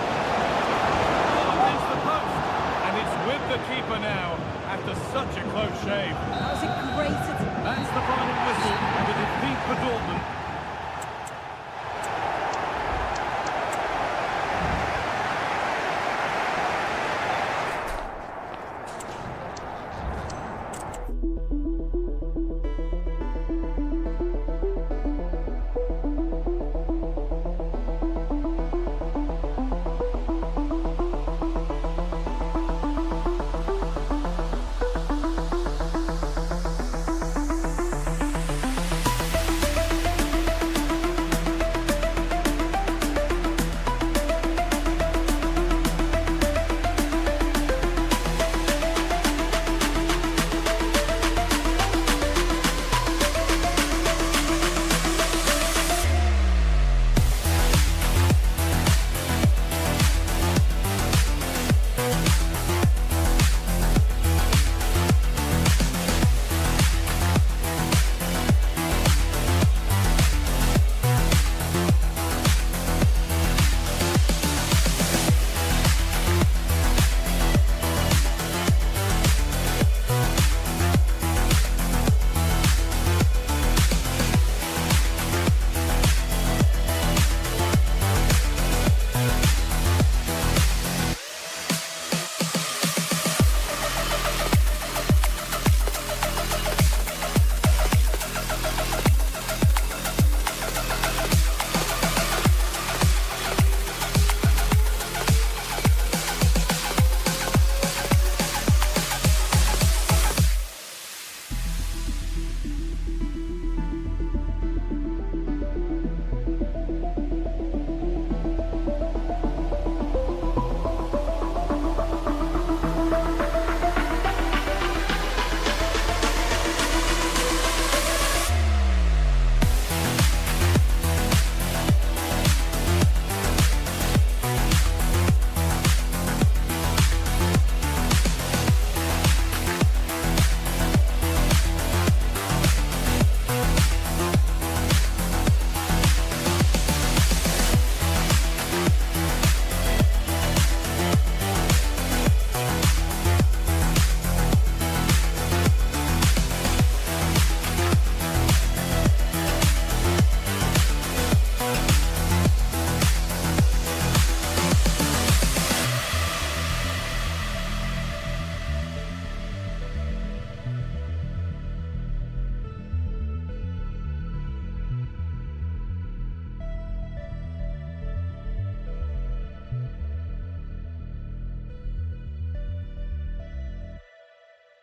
Oh, against the post. And it's with the keeper now after such a close shave.
That was a great attempt.
That's the final whistle, and the defeat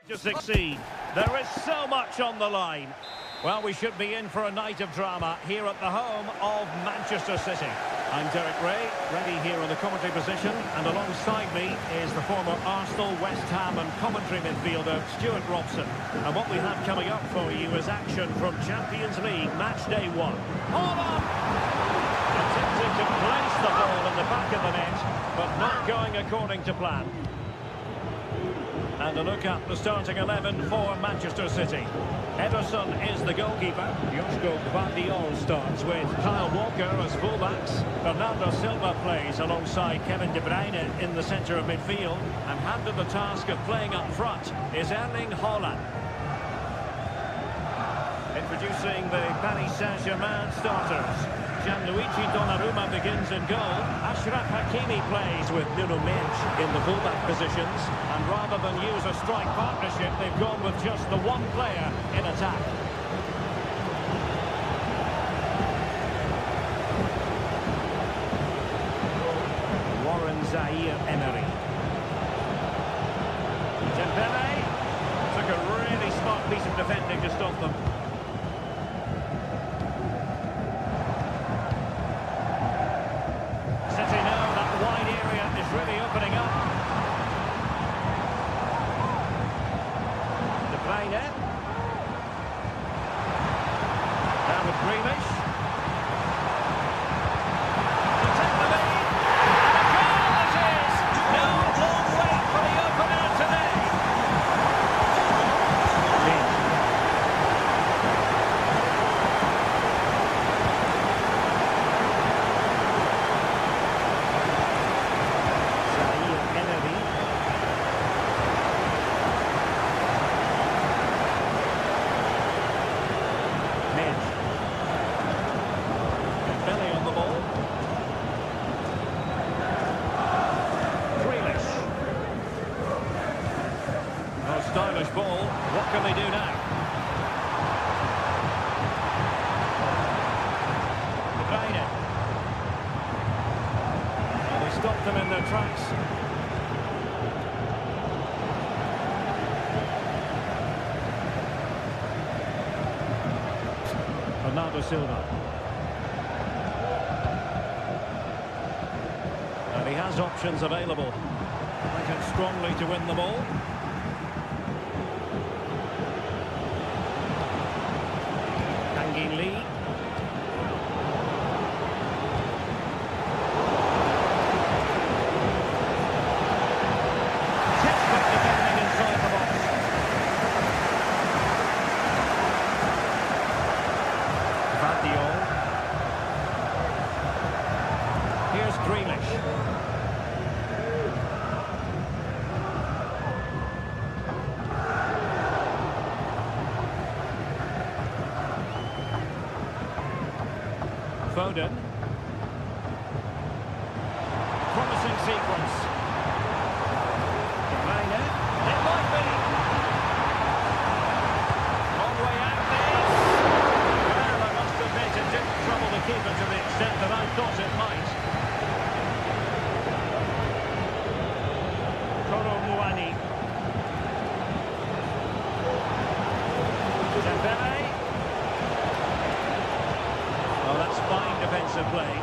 To succeed. There is so much on the line. Well, we should be in for a night of drama here at the home of Manchester City. I'm Derek Ray, ready here in the commentary position, and alongside me is the former Arsenal, West Ham and commentary midfielder Stuart Robson. And what we have coming up for you is action from Champions League match day 1. Hold on! Attempting to place the ball in the back of the net, but not going according to plan. And a look at the starting 11 for Manchester City. Ederson is the goalkeeper. Joshko Gvardiol starts with Kyle Walker as fullbacks. Bernardo Silva plays alongside Kevin De Bruyne in the centre of midfield. And handed the task of playing up front is Erling Haaland. Introducing the Paris Saint-Germain starters. Gianluigi Donnarumma begins in goal. Achraf Hakimi plays with Nuno Mendes in the fullback positions. And rather than use a strike partnership, they've gone with just the one player in attack. Warren Zaïre-Emery. Dembele took a really smart piece of defending to stop them. Really opening up. De Bruyne. Down with Grealish. To take the lead. And a goal it is! No long wait for the opener today. Stylish ball. What can they do now? De Bruyne. Well, they stopped them in their tracks. Bernardo Silva. And he has options available. Working strongly to win the ball. Lee. Textbook defending inside the box. Gvardiol. Here's Grealish. Foden. Promising sequence. De Bruyne. It might be. Long way out this. Well, I must admit it didn't trouble the keeper to the extent that I thought it might. Kolo Muani. Dembele. Oh, that's fine defensive play.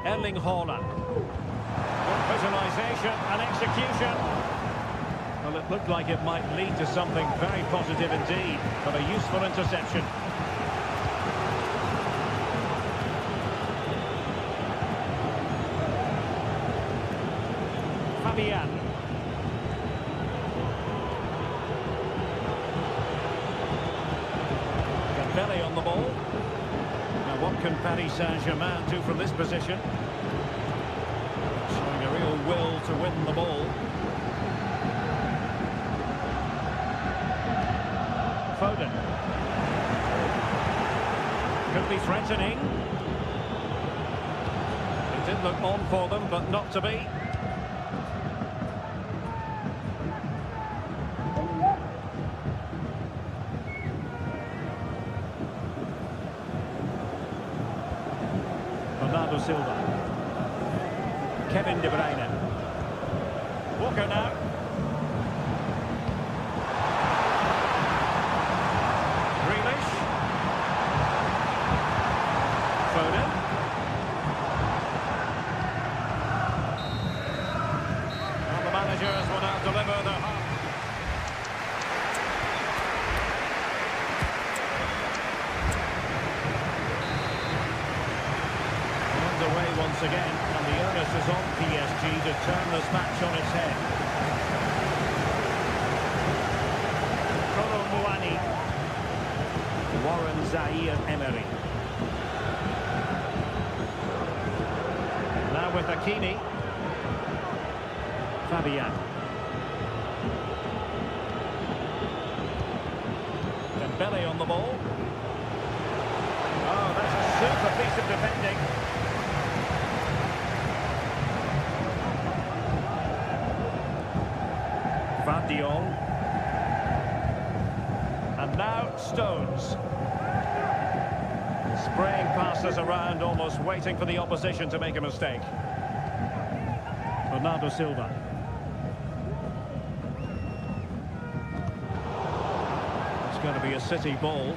Erling Haaland. Good visualisation and execution. Well, it looked like it might lead to something very positive indeed, but a useful interception. Fabian. Dembele on the ball. Now what can Paris Saint-Germain do from this position? Showing a real will to win the ball. Foden. Could be threatening. It did look on for them, but not to be. Bernardo Silva. Kevin De Bruyne. Walker now. Grealish. Foden. Well, the managers will now deliver their half. Underway once again, and the onus is on PSG to turn this match on its head. Kolo Muani. Warren Zaire-Emery. Now with Hakimi. Fabian. Dembele on the ball. Oh, that's a super piece of defending. Van de Jong. And now Stones. Spraying passes around, almost waiting for the opposition to make a mistake. Bernardo Silva. It's going to be a City ball.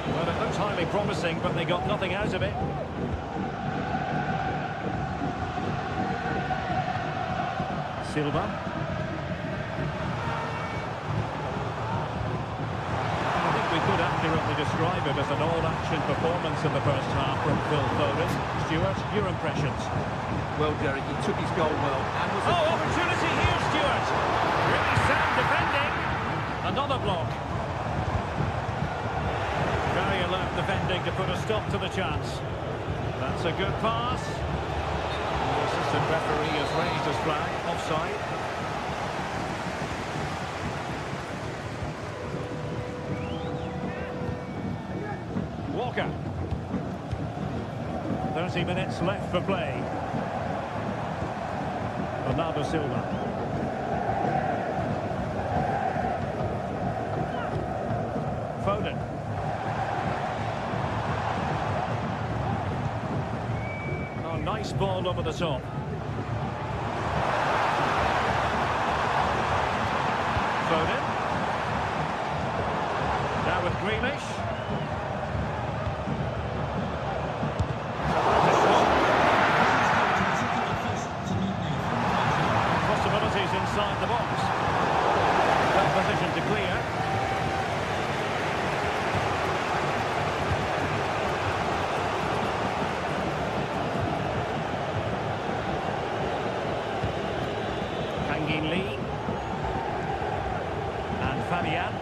Well, it looks highly promising, but they got nothing out of it. Silva. I think we could accurately describe it as an all-action performance in the first half from Phil Foden. Stuart, your impressions?
Well, Derek, he took his goal well and was...
Oh, opportunity here, Stuart! Really sound defending. Another block. Very alert defending to put a stop to the chance. That's a good pass. The assistant referee has raised his flag. Offside. Walker. 30 minutes left for play. Bernardo Silva. Foden. Oh, nice ball over the top. Foden. Now with Grealish. Possibilities inside the box. Good position to clear. Kangin Lee. And Fabian.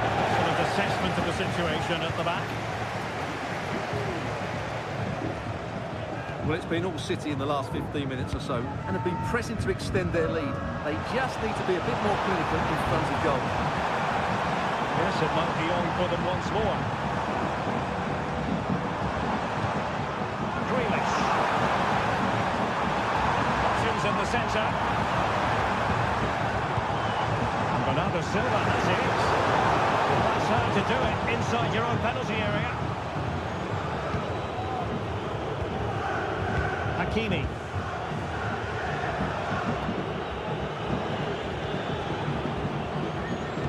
Excellent assessment of the situation at the back.
Well, it's been all City in the last 15 minutes or so, and have been pressing to extend their lead. They just need to be a bit more clinical in front of goal.
Yes, it might be on for them once more. Grealish. Options in the centre. And Bernardo Silva has it. That's how to do it inside your own penalty area. Hakimi.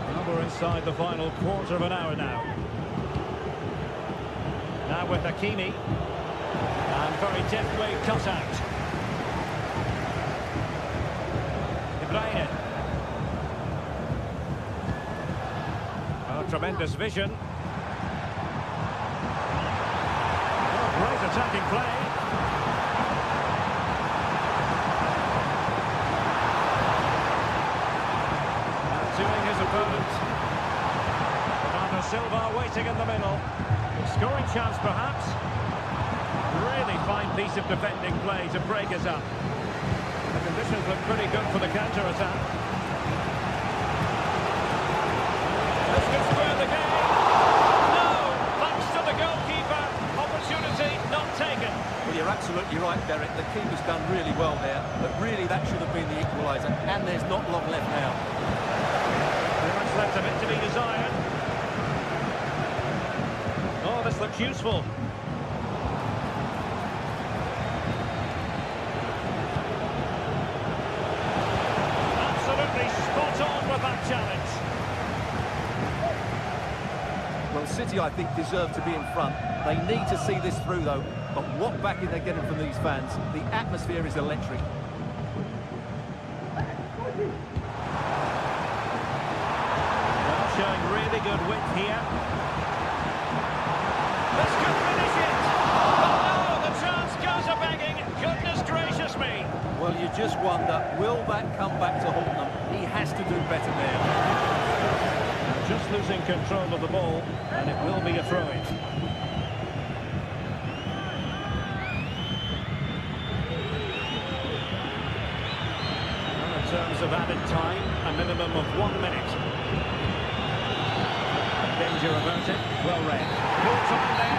Well, we're inside the final quarter of an hour now. Now with Hakimi. And very deftly cut out. De Bruyne. Oh, tremendous vision. Oh, great attacking play. Opponent. Bernardo Silva waiting in the middle. Scoring chance perhaps. Really fine piece of defending play to break us up. The conditions look pretty good for the counter-attack. This could square the game. No! Thanks to the goalkeeper. Opportunity not taken.
Well, you're absolutely right, Derek. The keeper's done really well there, but really that should have been the equaliser, and there's not long left now.
Left a bit to be desired. this looks useful. Absolutely spot on with that challenge.
Well, City, I think, deserve to be in front. They need to see this through, though. But what backing they're getting from these fans. The atmosphere is electric.
Well, showing really good width here. This could finish it. Oh, no, the chance goes a-begging. Goodness gracious me.
Well, you just wonder, will that come back to haunt them? He has to do better there.
Just losing control of the ball, and it will be a throw-in. In terms of added time, a minimum of 1 minute. Danger averted, well read. Caught on there.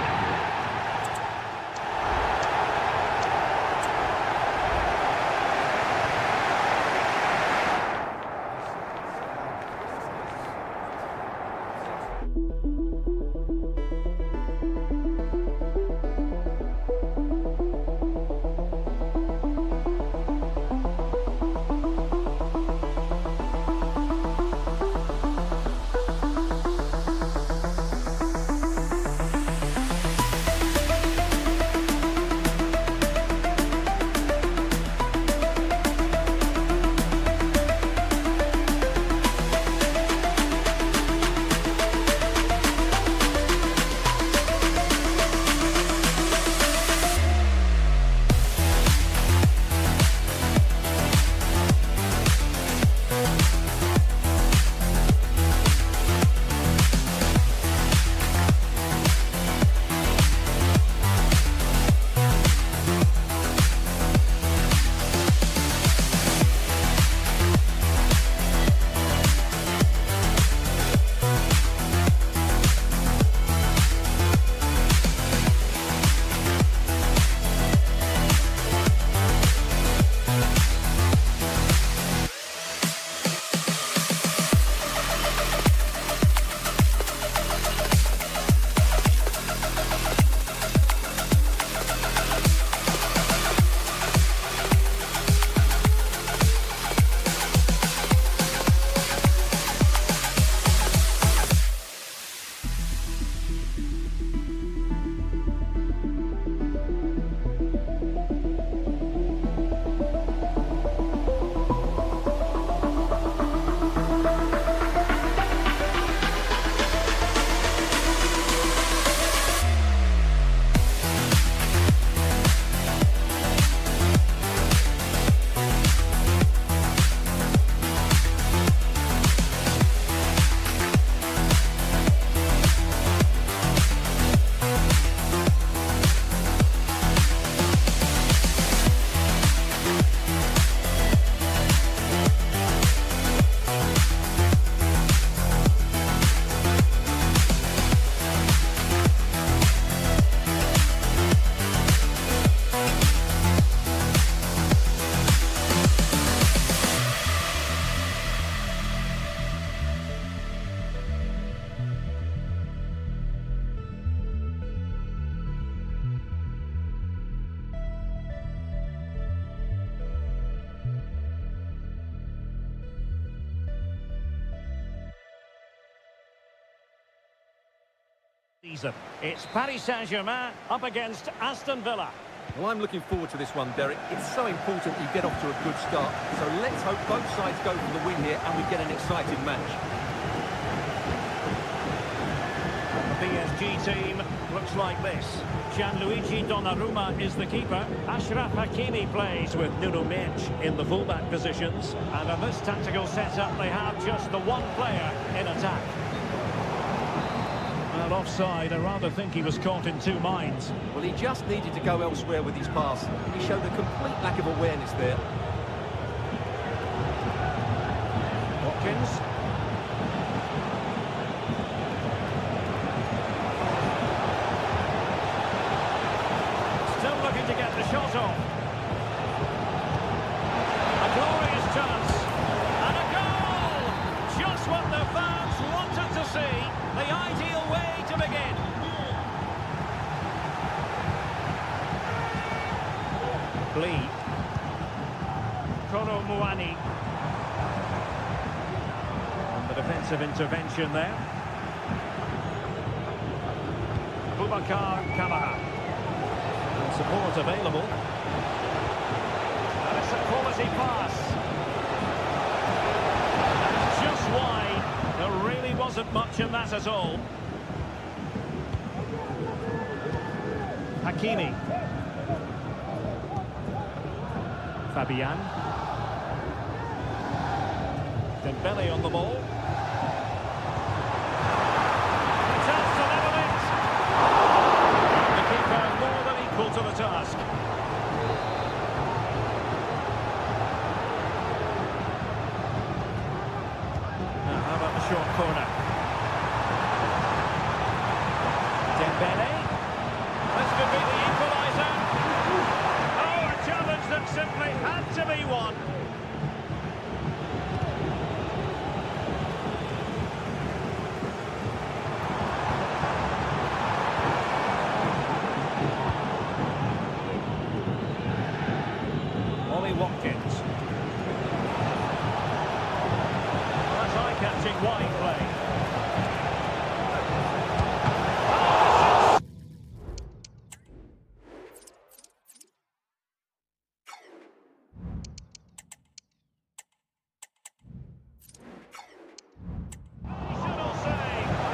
Season. It's Paris Saint-Germain up against Aston Villa.
Well, I'm looking forward to this one, Derek. It's so important you get off to a good start. So let's hope both sides go for the win here and we get an exciting match.
The PSG team looks like this. Gianluigi Donnarumma is the keeper. Achraf Hakimi plays with Nuno Mendes in the fullback positions. And on this tactical setup, they have just the one player in attack. Well, offside, I rather think he was caught in two minds.
Well, he just needed to go elsewhere with his pass. He showed a complete lack of awareness there.
Watkins. Still looking to get the shot off. A glorious chance. And a goal! Just what the fans wanted to see. The ideal way to begin. Lee. Koro Muani. And the defensive intervention there. Boubacar Kamara. And support available. And it's a quality pass. That's just wide. There really wasn't much in that at all. Hakimi. Fabian. Dembele on the ball. Chance to level it. And the keeper more than equal to the task. Now, how about the short corner? Dembele. This could be the equaliser. Oh, a challenge that simply had to be won. Watkins. That's eye-catching wide play.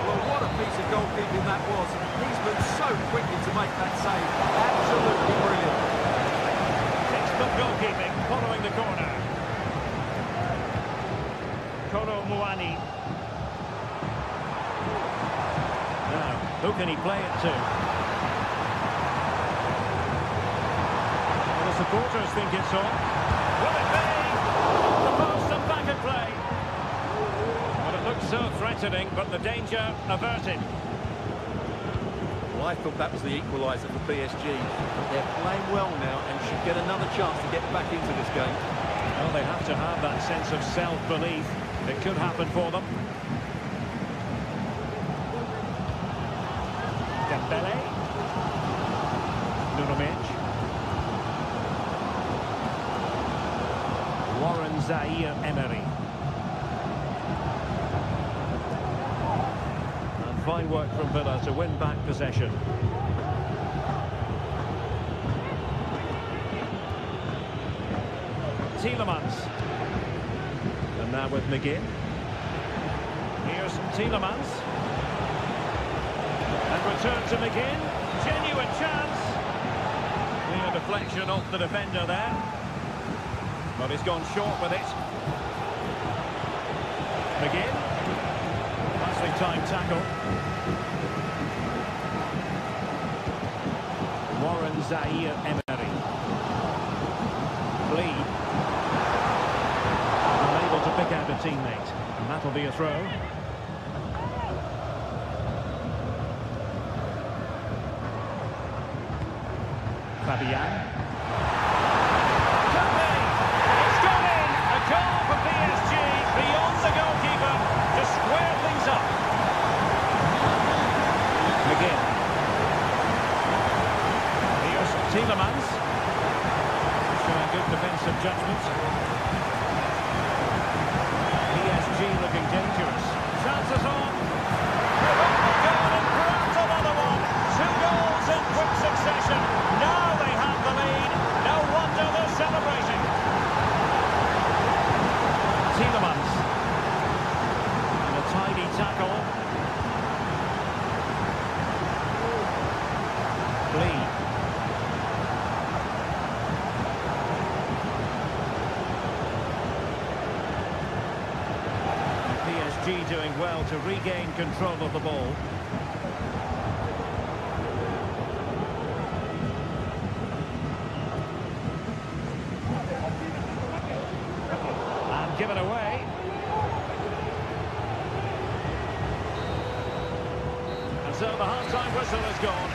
Well, what a piece of goalkeeping that was. He's moved so quickly to make that save. Absolutely brilliant.
Textbook goalkeeping following the corner. Koro Muani. Now, who can he play it to? Well, the supporters think it's on. Will it be? The post and back at play. Well, it looks so threatening, but the danger averted.
Well, I thought that was the equaliser for PSG. But they're playing well now and should get another chance to get back into this game.
Well, they have to have that sense of self-belief. It could happen for them. Dembele. Nunovic. Warren Zaire-Emery. And fine work from Villa to win back possession. Tielemans. And now with McGinn. Here's Tielemans. And return to McGinn. Genuine chance. Clear deflection off the defender there. But he's gone short with it. McGinn. Nicely timed tackle. Warren Zaire-Emery. Lee. Unable to pick out a teammate. And that'll be a throw. Fabian. Could be. It's gone in. A goal for PSG beyond the goalkeeper to square things up. McGinn. Here's Tielemans. Showing good defensive judgment. PSG looking dangerous. Chances on. And perhaps another one. 2 goals in quick succession. Now they have the lead. No wonder they're celebrating. Tielemans. And a tidy tackle. Lee. PSG doing well to regain control of the ball. And given away. And so the half-time whistle is gone.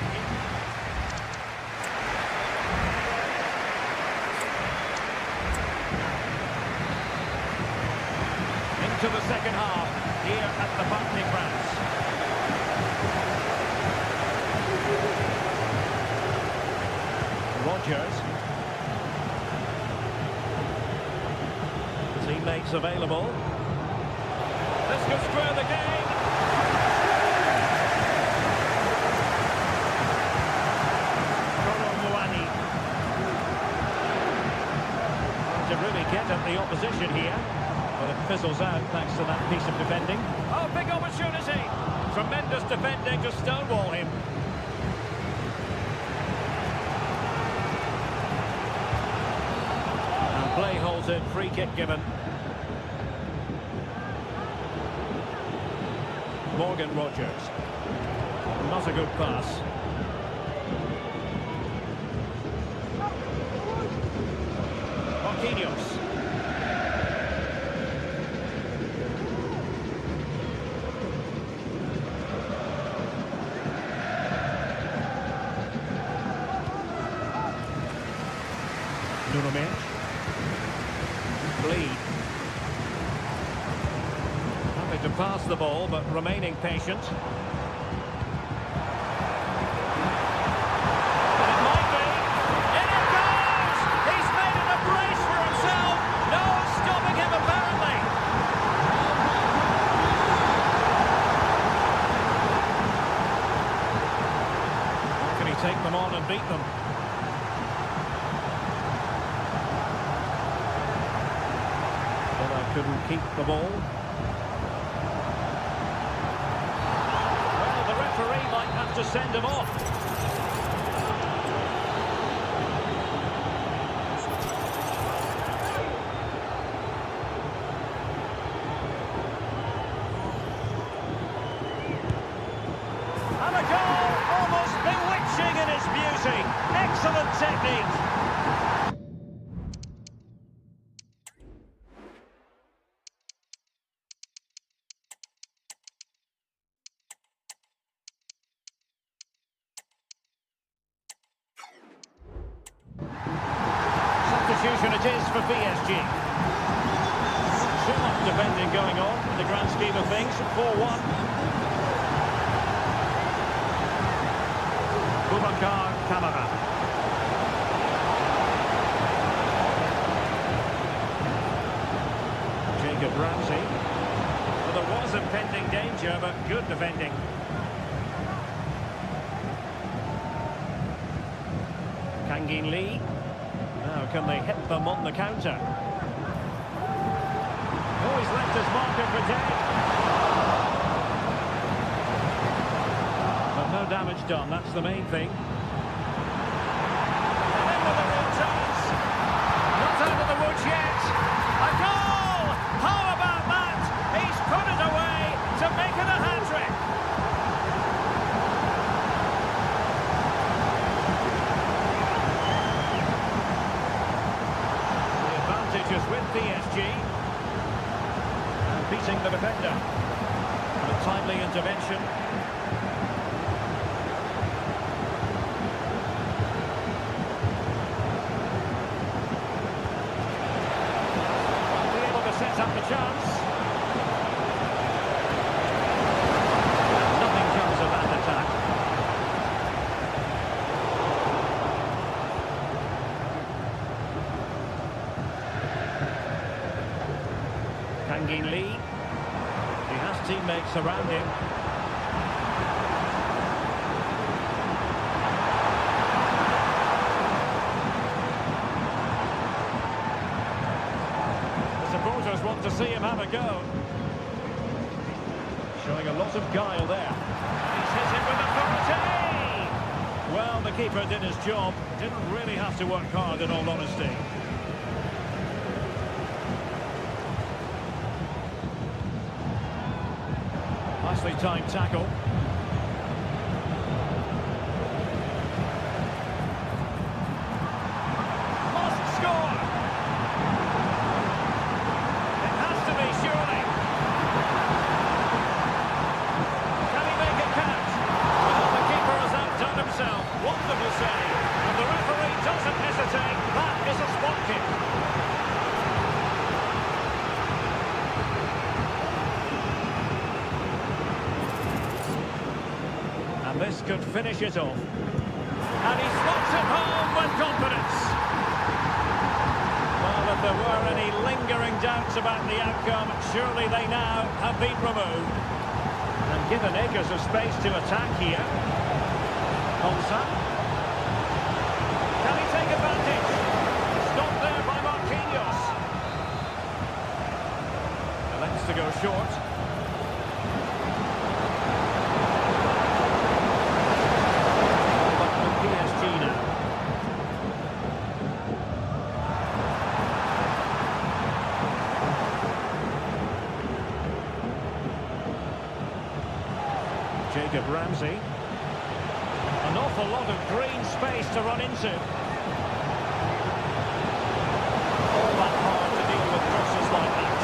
To the second half here at the Parc des Princes. Rodgers. teammates available. This could spur the game. To really get at the opposition here, but it fizzles out thanks to that piece of defending. Oh, big opportunity! Tremendous defending to stonewall him. And play halted, free kick given. Morgan Rogers. Not a good pass. Marquinhos. Nuno Mendes. Bleed. Having to pass the ball, but remaining patient. Take them on and beat them. Well, I couldn't keep the ball. Well, the referee might have to send him off. And a goal! Almost bewitching in its beauty. Excellent technique. Substitution it is for PSG. Too much defending going on in the grand scheme of things. 4-1. Camera. Jacob Ramsey. Well, there was impending danger, but good defending. Kangin Lee. Now can they hit them on the counter? Oh, he's left his marker for dead. But no damage done, that's the main thing. Not out of the woods yet. A goal! How about that? He's put it away to make it a hat-trick. The advantage is with PSG. And beating the defender. And a timely intervention. Sets up the chance. Nothing comes of that attack. Kangin Lee. He has teammates around him. Supporters want to see him have a go. Showing a lot of guile there. He's hit it with authority! Well, the keeper did his job. Didn't really have to work hard, in all honesty. Nicely timed tackle. Must score! Wonderful save, and the referee doesn't hesitate. That is a spot kick. And this could finish it off. And he slots it home with confidence. Well, if there were any lingering doubts doubts about the outcome, surely they now have been removed. And given acres of space to attack here. Konsa. Can he take advantage? Stopped there by Marquinhos. Elects to go short. But with PSG now. Jacob Ramsey. An awful lot of green space to run into. All that hard to deal with crosses like that.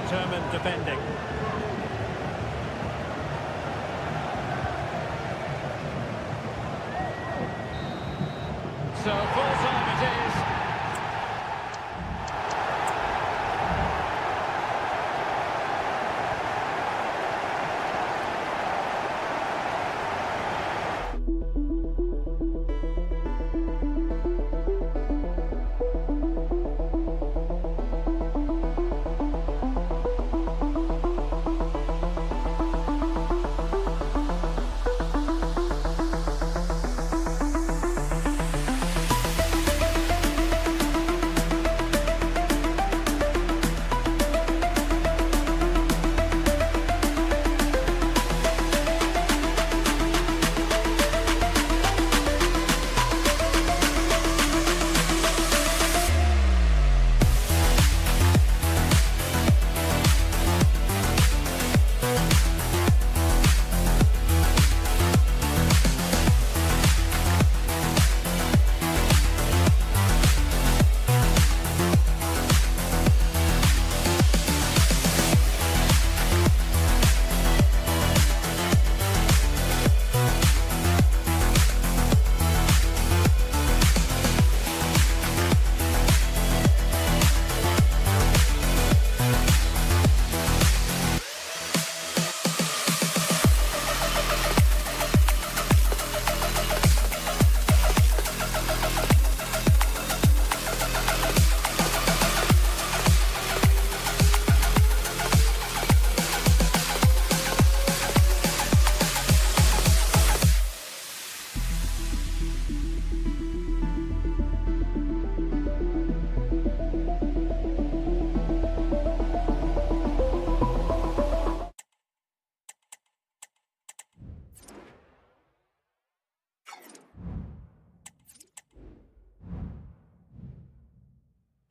Determined defending. So full time it is.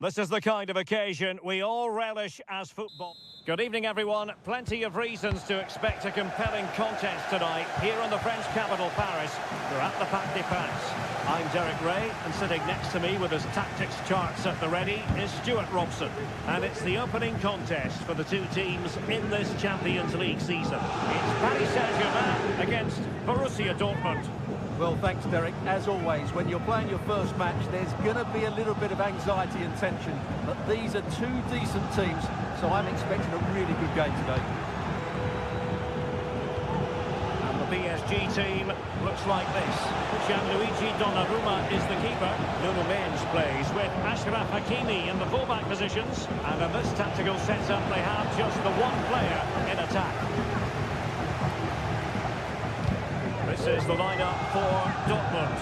This is the kind of occasion we all relish as football. Good evening, everyone. Plenty of reasons to expect a compelling contest tonight here in the French capital, Paris. We're at the Parc des Princes. I'm Derek Ray, and sitting next to me with his tactics charts at the ready is Stuart Robson. And it's the opening contest for the two teams in this Champions League season. It's Paris Saint-Germain against Borussia Dortmund.
Well, thanks, Derek. As always, when you're playing your first match, there's going to be a little bit of anxiety and tension. But these are two decent teams, so I'm expecting a really good game today.
And the PSG team looks like this. Gianluigi Donnarumma is the keeper. Nuno Mendes plays with Achraf Hakimi in the fullback positions. And in this tactical setup, they have just the one player in attack. This is the lineup for Dortmund.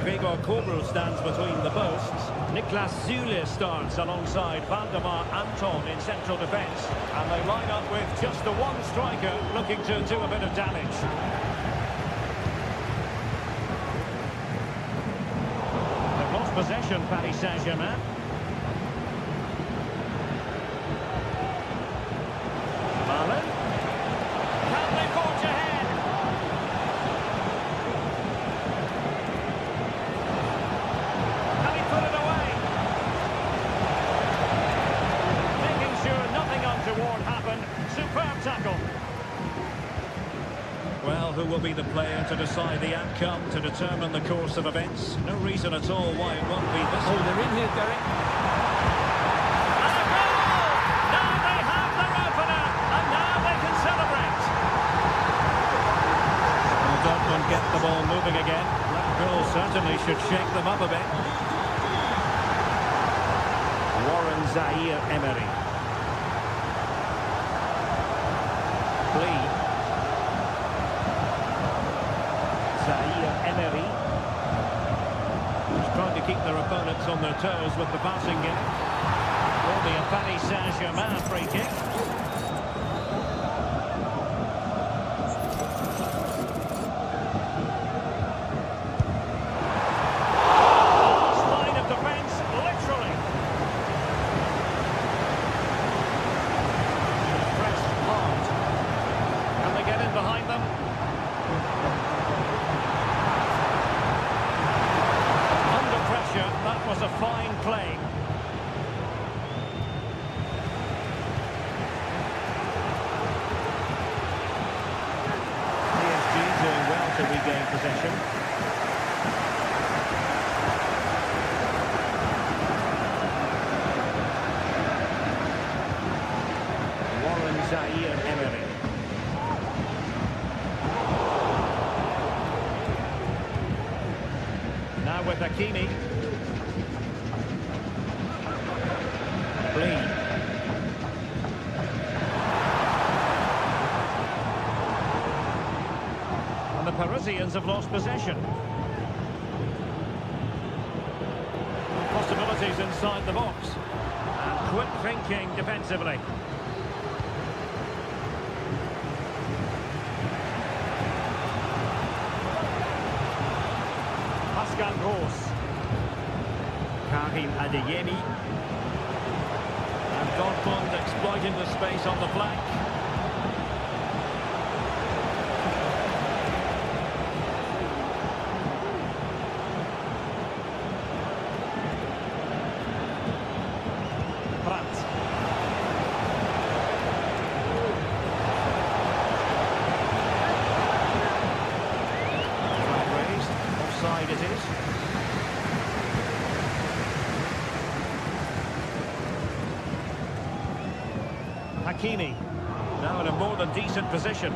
Gregor Kobel stands between the posts. Niklas Süle starts alongside Valdemar Anton in central defence. And they line up with just the one striker looking to do a bit of damage. They've lost possession, Paris Saint-Germain. Malen. Can they forge ahead? Superb tackle. Well, who will be the player to decide the outcome, to determine the course of events? No reason at all why it won't be this.
Oh, they're in here, Derek.
And a goal! Now they have their opener, and now they can celebrate. Well, Dortmund get the ball moving again. That goal certainly should shake them up a bit. Zaire Emery. Lee. Zaire Emery. He's trying to keep their opponents on their toes with the passing game. Will be a Paris Saint-Germain free kick. Possession. Warren Zaire Emery. Now with Hakimi. Lee. The Parisians have lost possession. Possibilities inside the box. And quick thinking defensively. Pascal Gross. Karim Adeyemi. And Dortmund exploiting the space on the flank. It is. Hakimi, now in a more than decent position.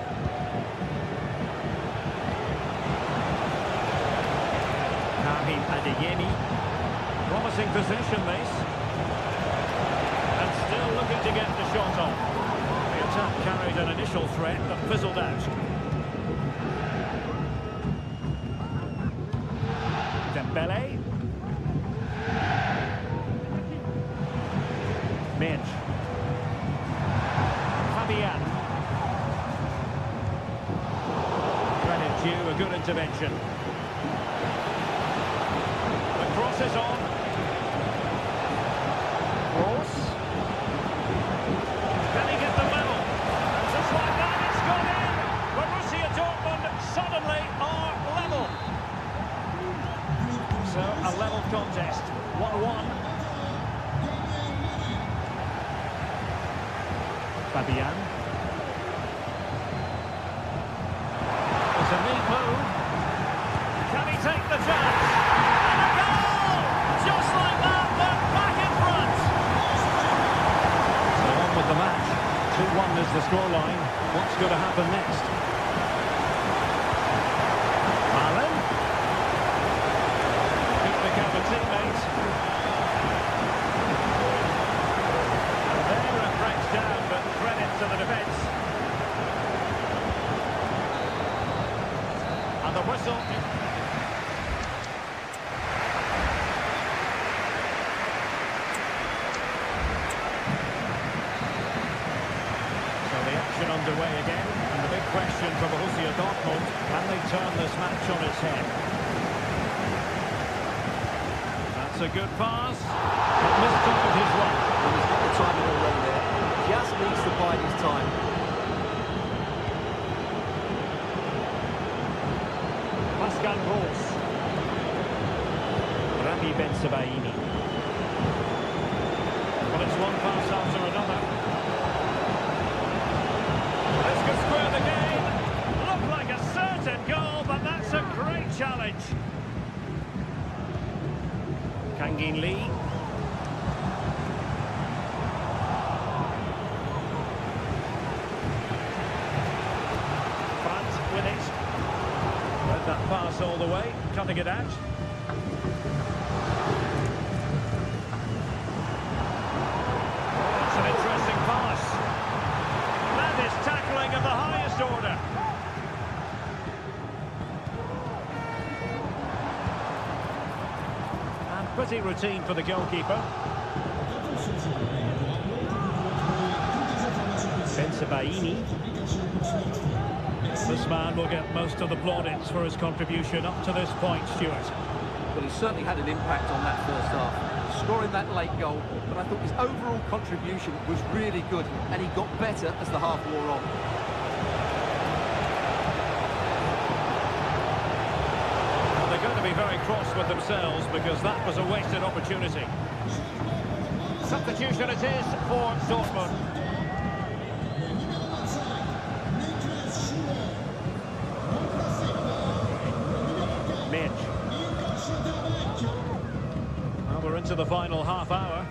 Karim Adeyemi, promising possession this. And still looking to get the shot off. The attack carried an initial threat that fizzled out. Dembele. Mitch. Fabian. Credit due, a good intervention. The cross is on. Cross. Can he get the level? Just like that, it's gone in. Borussia Dortmund suddenly are level. So, a level contest, 1-1. Fabian. It's a neat move. Can he take the chance? And a goal! Just like that, they're back in front. So on with the match. 2-1 is the scoreline. What's going to happen next? Teammates. And there it breaks down, but credit to the defence. And the whistle. So the action underway again, and the big question for Borussia Dortmund, can they turn this match on its head? That's a good pass. But mistimed his run.
Well, he's got the timing already there. Just needs to bide his time.
Pascal Gross. Rami Ben Sebaini. Well, it's one pass after another. This could square the game. Looked like a certain goal, but that's a great challenge. Kangin Lee. France with it. Let that pass all the way, cutting it out. Pretty routine for the goalkeeper. Bensabaini. This man will get most of the plaudits for his contribution up to this point, Stuart.
Well, he certainly had an impact on that first half, scoring that late goal, but I thought his overall contribution was really good, and he got better as the half wore on.
Well, they're going to be very cross with themselves because that was a wasted opportunity. Substitution it is for Dortmund. Well, we're into the final half hour.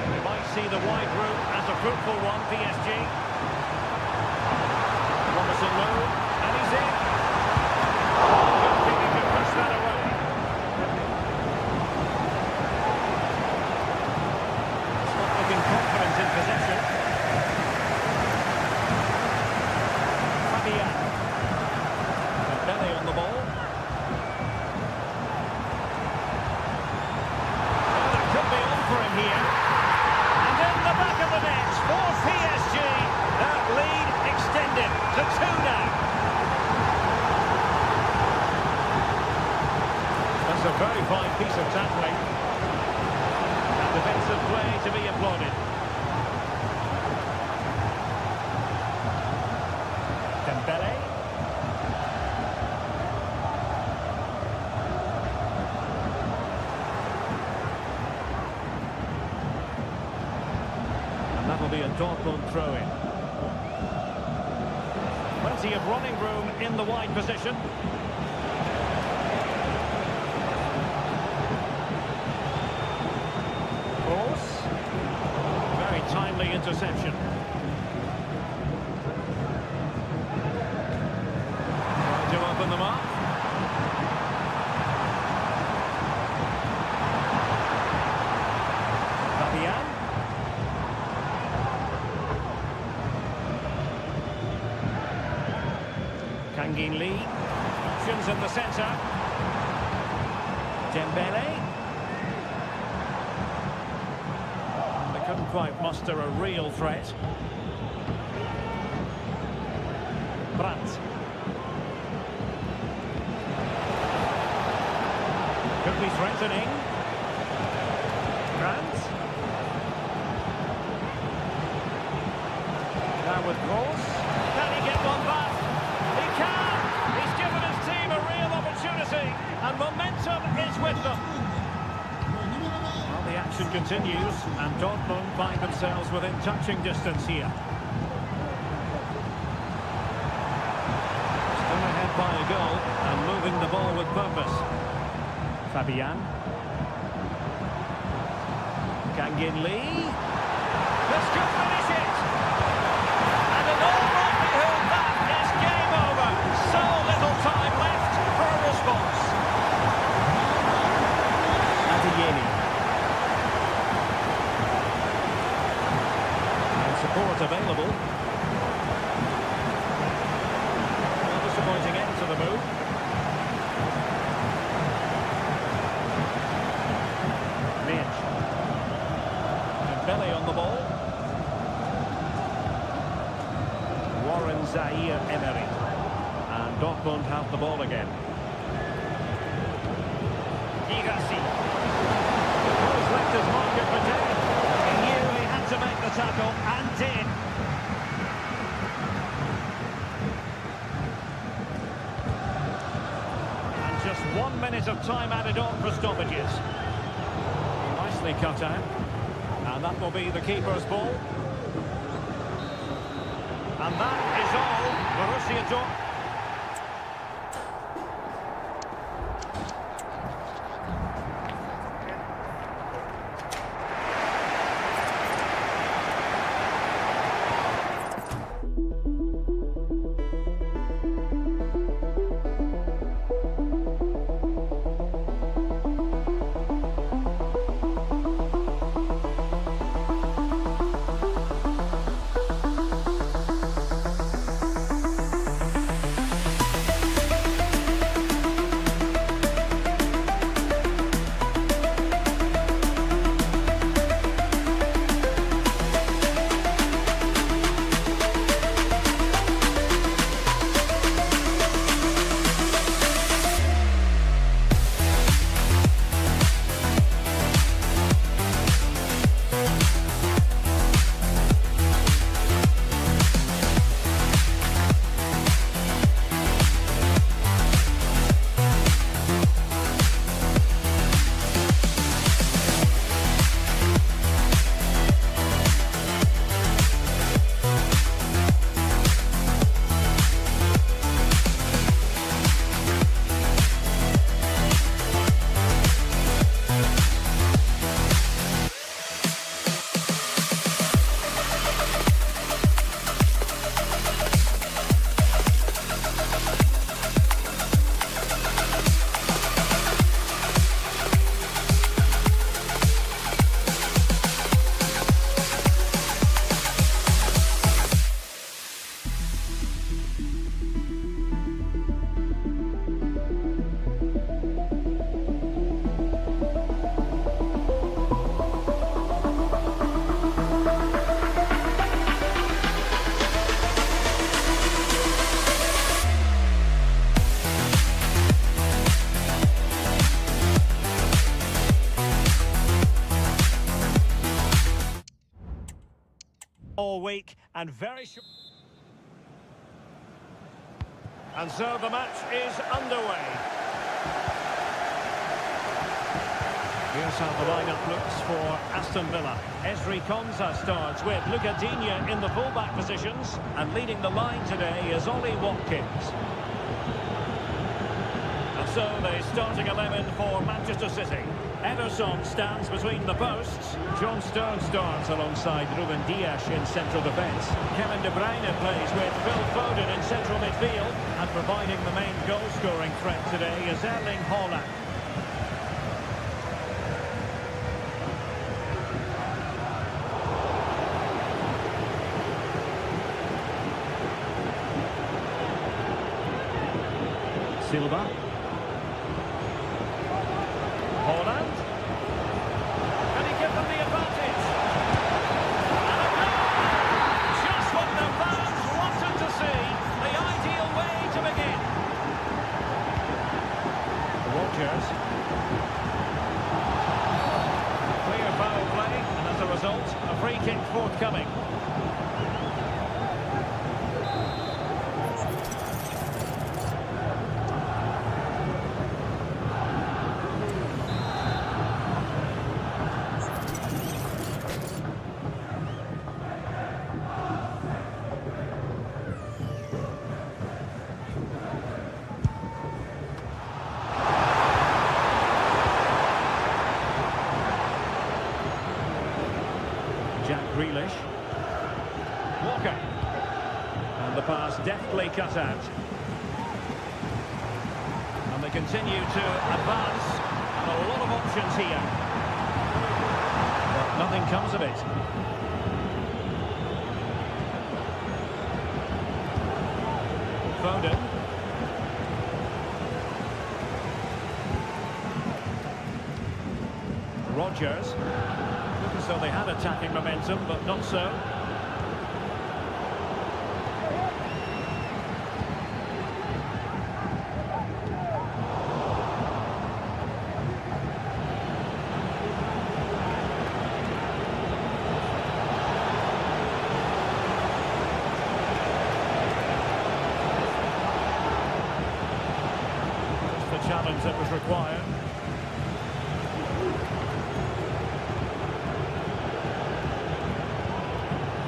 We might see the wide route as a fruitful one, PSG. Robertson low, and he's in. Good thing he can push that away. It's not looking confident in possession. Belly on the ball. Oh, that could be on for him here. And in the back of the net for PSG. That lead extended to 2 now. That's a very fine piece of tackling. And defensive play to be applauded. Dembele. That'll be a Dortmund throw-in. Plenty of running room in the wide position. Cross. Very timely interception. Trying to open them up. Fabian. Kangin Lee, options in the centre. Dembele. They couldn't quite muster a real threat. Brandt. Could be threatening. Brandt. Now with Kroos. Can he get one back? He can! He's given his team a real opportunity, and momentum is with them. Well, the action continues, and Dortmund find themselves within touching distance here. Still ahead by a goal, and moving the ball with purpose. Fabian. Kangin Lee. This could finish it! And in all likelihood, that is game over. So little time left for a response. Adeyemi. And support available. Well, disappointing end to the move. Mitch. Dembele on the ball. Warren Zaire-Emery. And Dortmund have the ball again. Girassi. He's left his market for dead. He knew he had to make the tackle, and did. And just 1 minute of time added on for stoppages. Nicely cut out. And that will be the keeper's ball. And that is all. Borussia Dortmund. week and very short. And so the match is underway. Here's how the lineup looks for Aston Villa. Ezri Konsa starts with Luca Digne in the fullback positions, and leading the line today is Ollie Watkins. And so the starting 11 for Manchester City. Ederson stands between the posts. John Stones starts alongside Ruben Dias in central defence. Kevin De Bruyne plays with Phil Foden in central midfield, and providing the main goal-scoring threat today is Erling Haaland. Silva. Haaland. Can he give them the advantage? And a goal! Just what the fans wanted to see. The ideal way to begin. Rodgers. Clear foul play, and as a result, a free kick forthcoming. Grealish. Walker. And the pass deftly cut out. And they continue to advance. And a lot of options here. But nothing comes of it. Foden. Rodgers. So they had attacking momentum, but not so. Just the challenge that was required.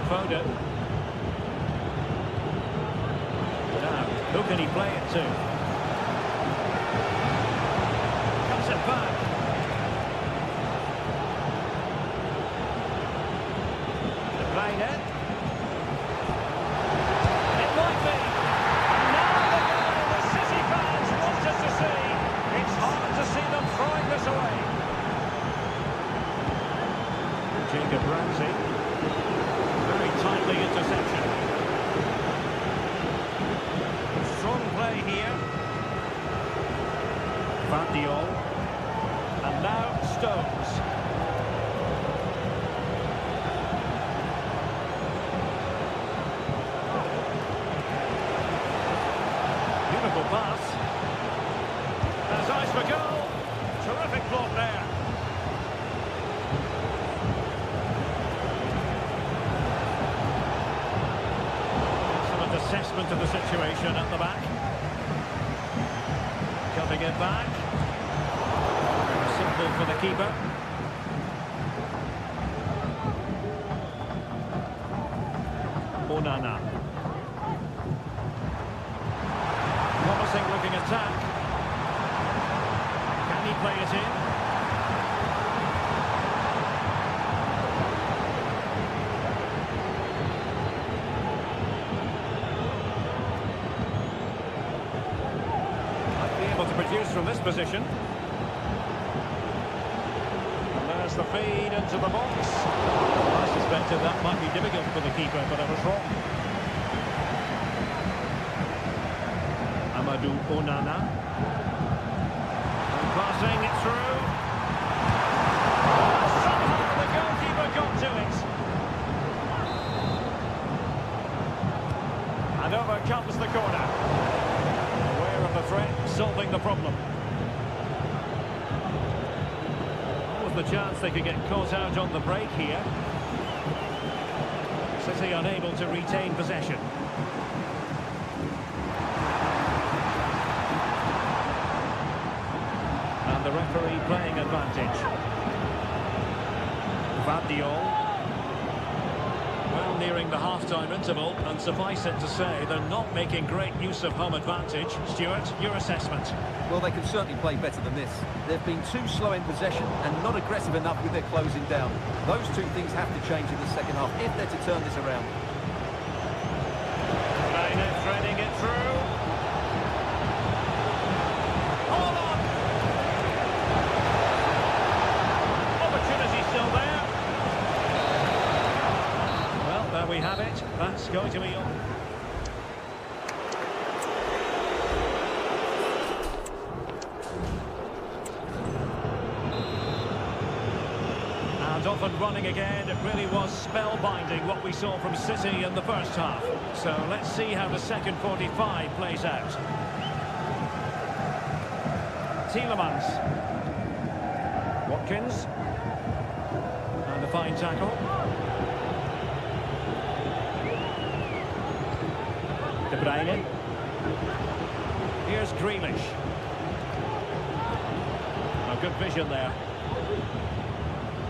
Foden. Now, who can he play it to? Cuts it back. De Bruyne. It might be. And now the goal the City fans want us to see. It's hard to see them throwing this away. Jacob Ramsey. Timely interception. Strong play here. Vardiol. And now Stones. Beautiful pass. There's eyes for goal. Terrific block there. Assessment of the situation at the back. Cutting it back. Simple for the keeper. Onana. Promising looking attack. Can he play it in? Produced from this position. And there's the feed into the box. I suspected that might be difficult for the keeper, but I was wrong. Amadou Onana. And passing it through. Somehow the goalkeeper got to it. And over comes the corner. Of the threat, solving the problem. What was the chance they could get caught out on the break here? City unable to retain possession. And the referee playing advantage. Vardiol. Well, nearing the half-time interval, and suffice it to say, they're not making great use of home advantage. Stuart, your assessment?
Well, they can certainly play better than this. They've been too slow in possession and not aggressive enough with their closing down. Those two things have to change in the second half if they're to turn this around.
Reina threading it through. Hold on! Opportunity still there. Well, there we have it. That's going to be all. And off and running again. It really was spellbinding what we saw from City in the first half. So let's see how the second 45 plays out. Tielemans. Watkins. And a fine tackle. De Bruyne. Here's Grealish. A good vision there.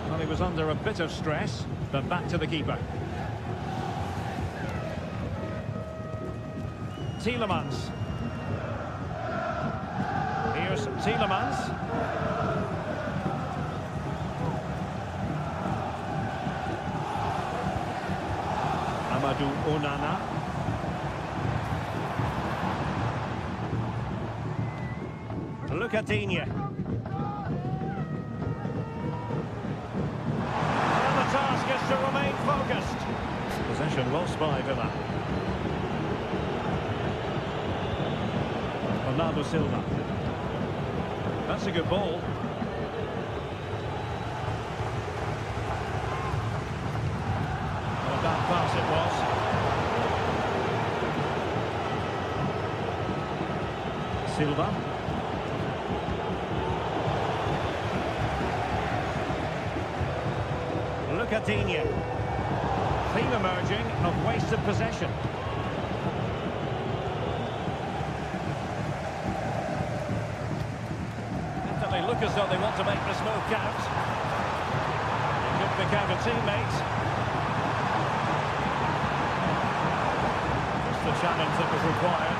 Well, he was under a bit of stress, but back to the keeper. Tielemans. Here's Tielemans. Amadou Onana. Look at Digne. Task is to remain focused. Possession lost by Villa. Bernardo Silva. That's a good ball. Well, a bad pass it was. Silva. Look at Digne. Theme emerging of wasted possession. Definitely look as though they want to make this move count. It could pick out a teammate. Just the challenge that was required.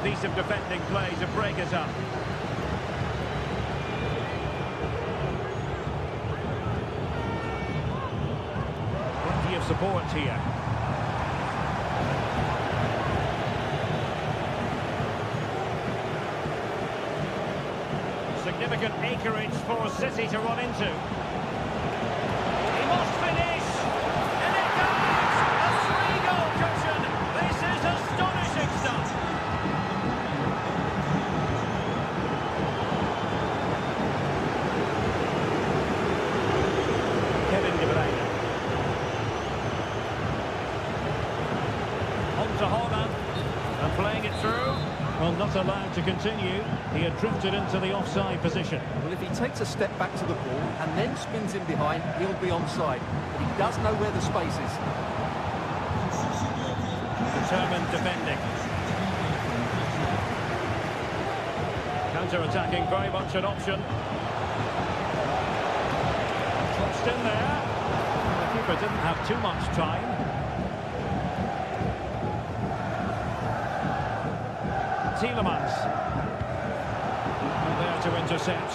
Piece of defending play to break it up. Plenty of support here. Significant acreage for City to run into. He must finish! And it goes! A 3-goal cushion! This is astonishing stuff! To Holland and playing it through. Well, not allowed to continue. He had drifted into the offside position.
Well, if he takes a step back to the ball and then spins in behind, he'll be onside. But he does know where the space is.
Determined defending. Counter-attacking, very much an option. Crossed in there. The keeper didn't have too much time. Tielemans. And there to intercept.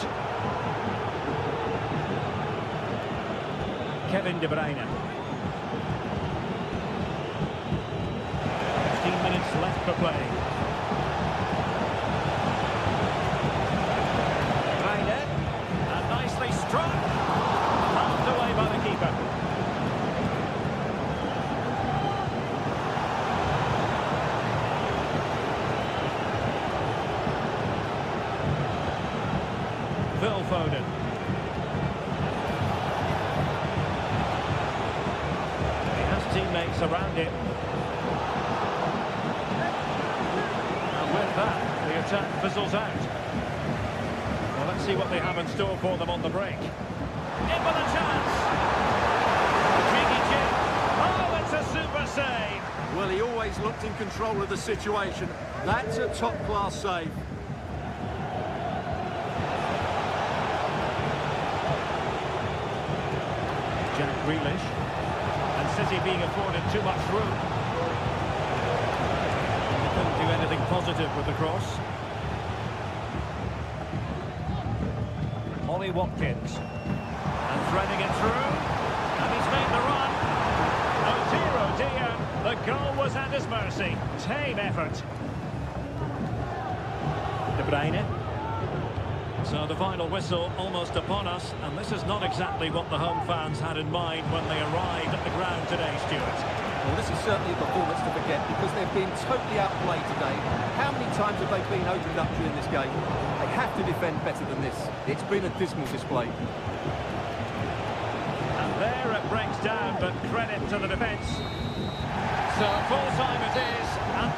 Kevin De Bruyne. 15 minutes left for play. De Bruyne. And nicely struck. Halved away by the keeper. Foden. He has teammates around him. And with that, the attack fizzles out. Well, let's see what they have in store for them on the break. In with a chance! A cheeky chip. Oh, it's a super save!
Well, he always looked in control of the situation. That's a top-class save.
Jack Grealish. And City being afforded too much room. They couldn't do anything positive with the cross. Ollie Watkins. And threading it through. And he's made the run. Oh dear, oh dear. The goal was at his mercy. Tame effort. De Bruyne. So the final whistle almost upon us, and this is not exactly what the home fans had in mind when they arrived at the ground today, Stuart.
Well, this is certainly a performance to forget because they've been totally outplayed today. How many times have they been opened up during this game? They have to defend better than this. It's been a dismal display.
And there it breaks down, but credit to the defence. So full time it is. And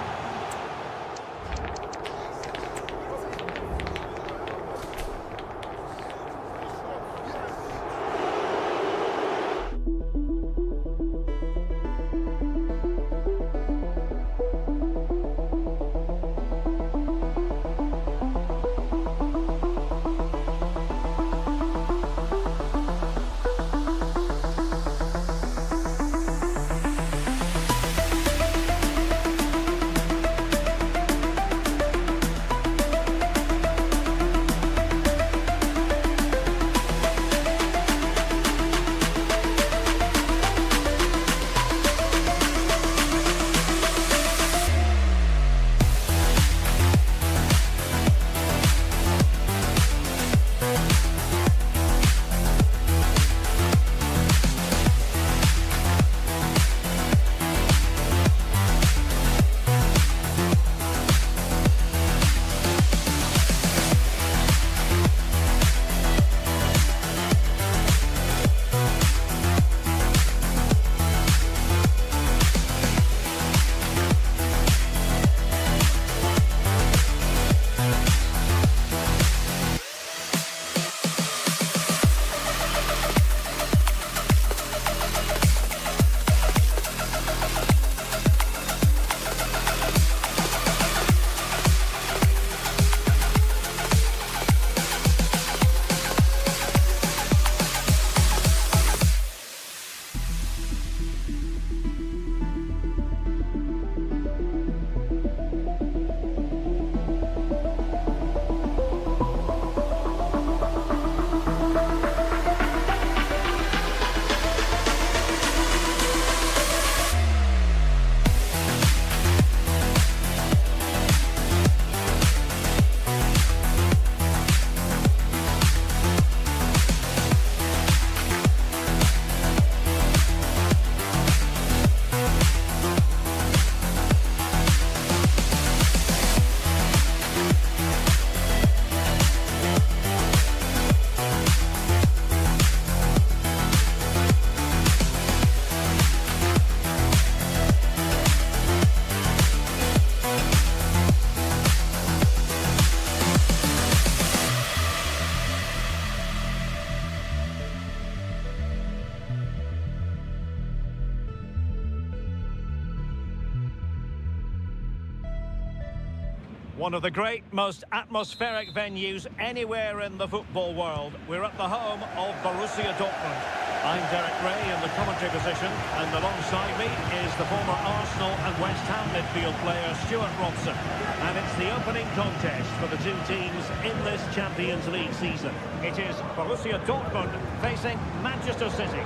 one of the great, most atmospheric venues anywhere in the football world. We're at the home of Borussia Dortmund. I'm Derek Ray in the commentary position, and alongside me is the former Arsenal and West Ham midfield player Stuart Robson. And it's the opening contest for the two teams in this Champions League season. It is Borussia Dortmund facing Manchester City.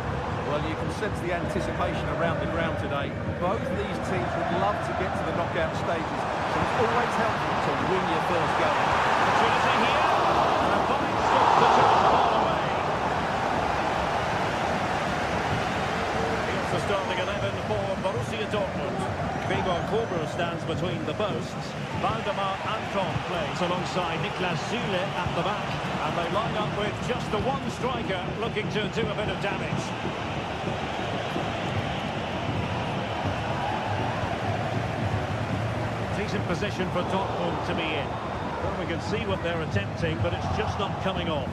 Well, you can sense the anticipation around the ground today. Both these teams would love to get to the knockout stages, so it's always helpful to win your first game.
Opportunity here, and a fine stop to turn the ball away. Here's the starting 11 for Borussia Dortmund. Gregor Kobel stands between the posts. Valdemar Anton plays alongside Niklas Süle at the back. And they line up with just the one striker looking to do a bit of damage. Decent position for Dortmund to be in. Well, we can see what they're attempting, but it's just not coming off.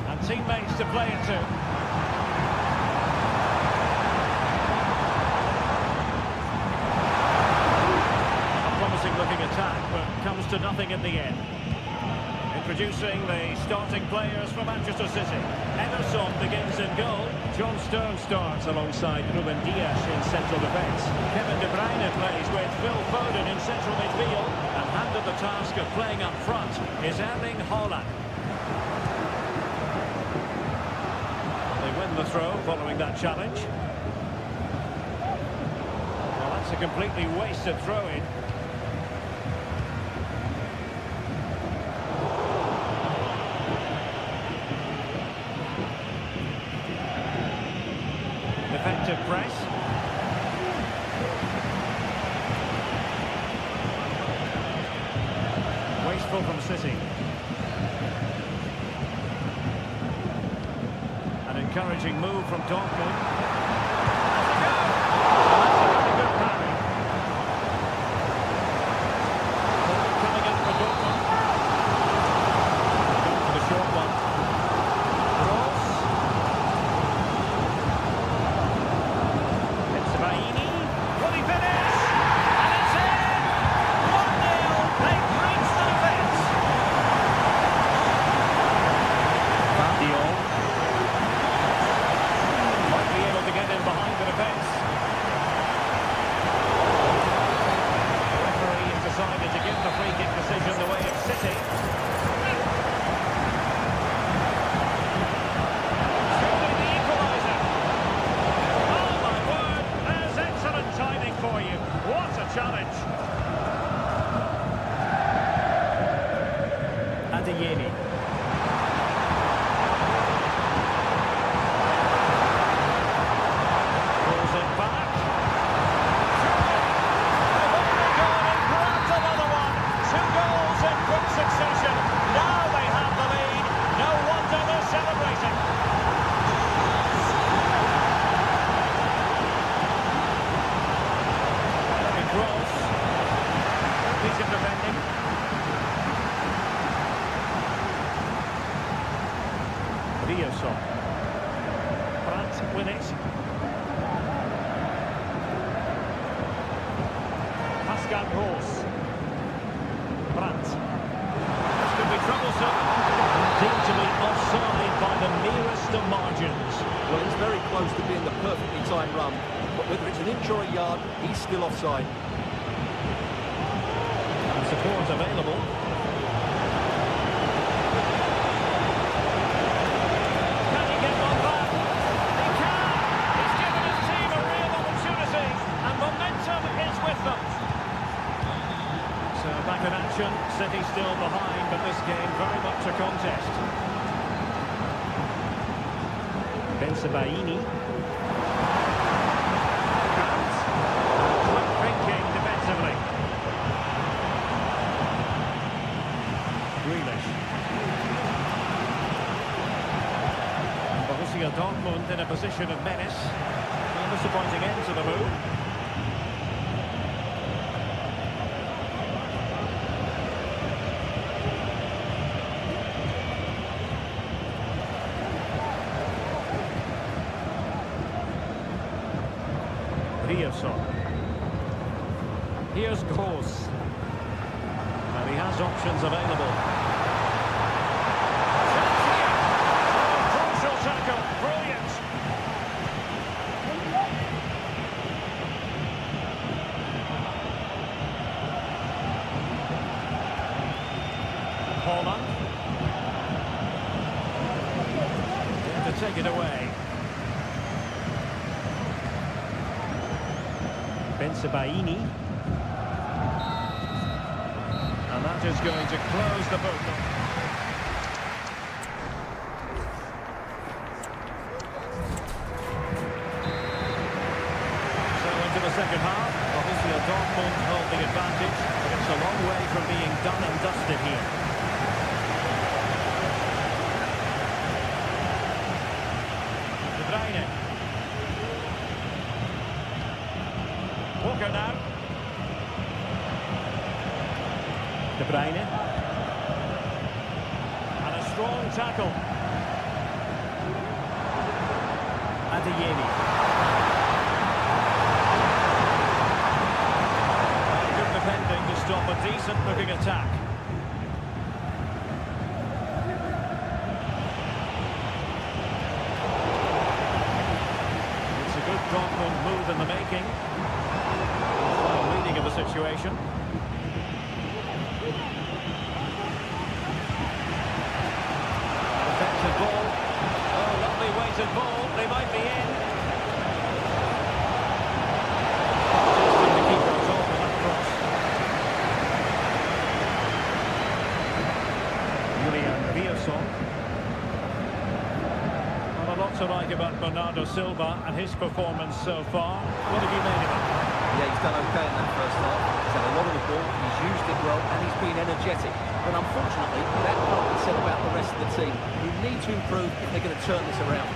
And teammates to play it to. A promising looking attack, but comes to nothing in the end. Introducing the starting players for Manchester City. Aston begins in goal. John Stone starts alongside Ruben Dias in central defence. Kevin De Bruyne plays with Phil Foden in central midfield. And handed the task of playing up front is Erling Haaland. They win the throw following that challenge. Well, that's a completely wasted throw-in. Effective press. Wasteful from City. An encouraging move from Dortmund. That's a goal! That's a really good parry. Coming up for Dortmund. Going for the short one. Cross. Will he finish? And it's in! 1-0. They breach the defence. Guardiola might be able to get in behind the defence. The referee has decided to give the free kick decision the way of City. Surely the equaliser. Oh my word, there's excellent timing for you. What a challenge. Adeyemi. Pulls it back. They've already gone and grabbed another one. 2 goals in quick succession. Now they have the lead. No wonder they're celebrating. Cross. Piece of defending. Riosson. Brandt win it. Pascal Gross. Brandt. This could be troublesome. Deemed to be offside by the merest of margins.
Well, he's very close to being the perfectly timed run, but whether it's an inch or a yard, he's still offside.
And support available. Can he get one back? He can! He's given his team a real opportunity, and momentum is with them. So back in action, City still behind, but this game very much a contest. Bensebaini. Quick thinking defensively. Grealish. And Borussia Dortmund in a position of menace. A disappointing end to the move. Riosson. Here's Gross. And he has options available. Crucial tackle. Brilliant. Haaland. To take it away. Bensebaini. And that is going to close the book. So into the second half, Borussia Dortmund hold the advantage, but it's a long way from being done and dusted here. De Bruyne. Walker now. De Bruyne. strong tackle. Adeyemi. Good defending to stop a decent-looking attack. It's a good Dortmund move in the making. Final reading of the situation. Defensive ball. Oh, lovely weighted ball. They might be in. Just the keeper is off with that cross. Julian Villasson. Well, a lot to like about Bernardo Silva and his performance so far. What have you made of it?
Yeah, he's done okay in that first half. He's had a lot of the ball, he's used it well, and he's been energetic. But unfortunately, that can't be said about the rest of the team, who need to improve if they're going to turn this around.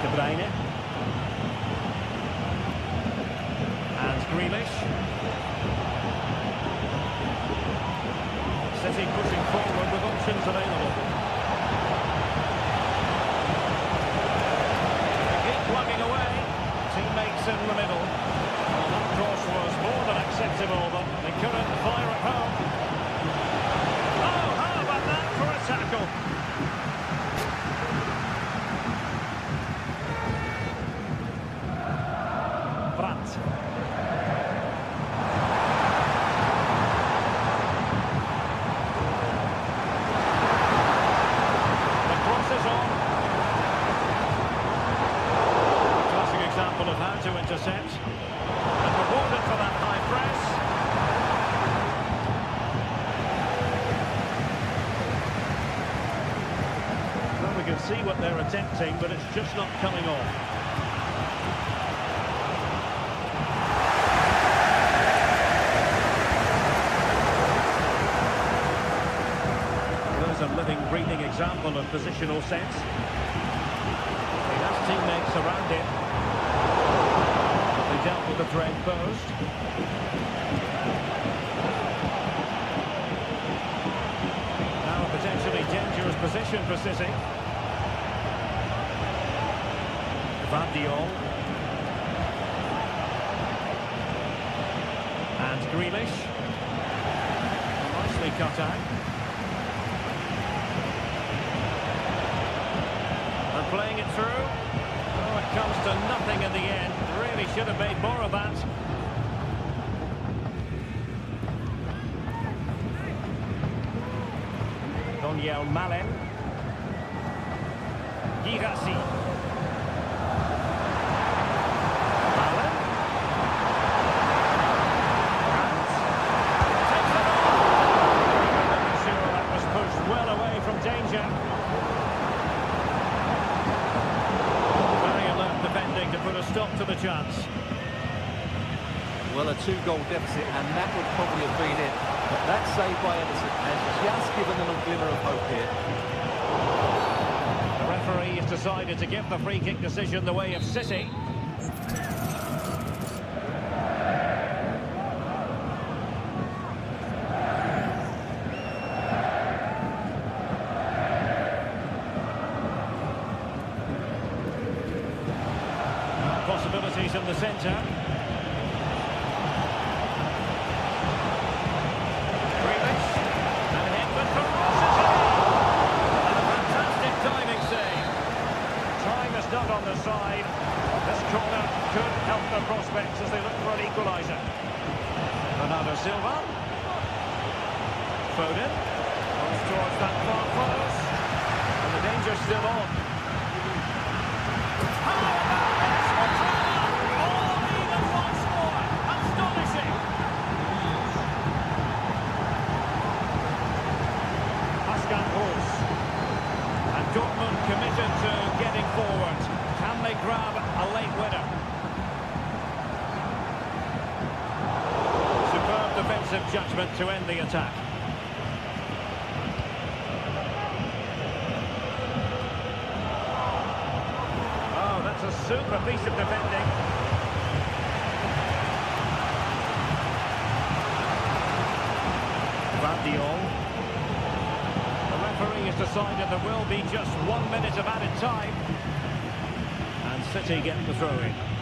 De Bruyne. And Grealish. City pushing forward with options available. Plugging away, teammates in the middle. Well, that cross was more than acceptable, but they couldn't fire it home. Oh, how about that for a tackle? Brandt. The cross is on. Example of how to intercept and rewarded for that high press. Well, we can see what they're attempting, but it's just not coming off. There's a living, breathing example of positional sense. He has teammates around him. Dealt with the threat posed. Now a potentially dangerous position for City. Vardiol. And Grealish. Nicely cut out. And playing it through. Oh, it comes to nothing in the end. Really should have made more of that. Daniel Malen. Girassi. Malen. And takes it on. I'm sure that was pushed well away from danger. Very alert defending to put a stop to the chance.
Well, a 2-goal deficit, and that would probably have been it. But that save by Edison has just given them a glimmer of hope here.
The referee has decided to give the free kick decision the way of City. Possibilities in the centre. Not on the side. This corner could help the prospects as they look for an equaliser. Bernardo Silva. Foden. Goes towards that far post. And the danger's still on. How about this? Oh, even once more. Astonishing. Pascal Gross. And Dortmund committed to getting forward. Can they grab a late winner? Superb defensive judgment to end the attack. Oh, that's a super piece of defending. De Jong. The referee has decided there will be just 1 minute of added time. And City get the throw in.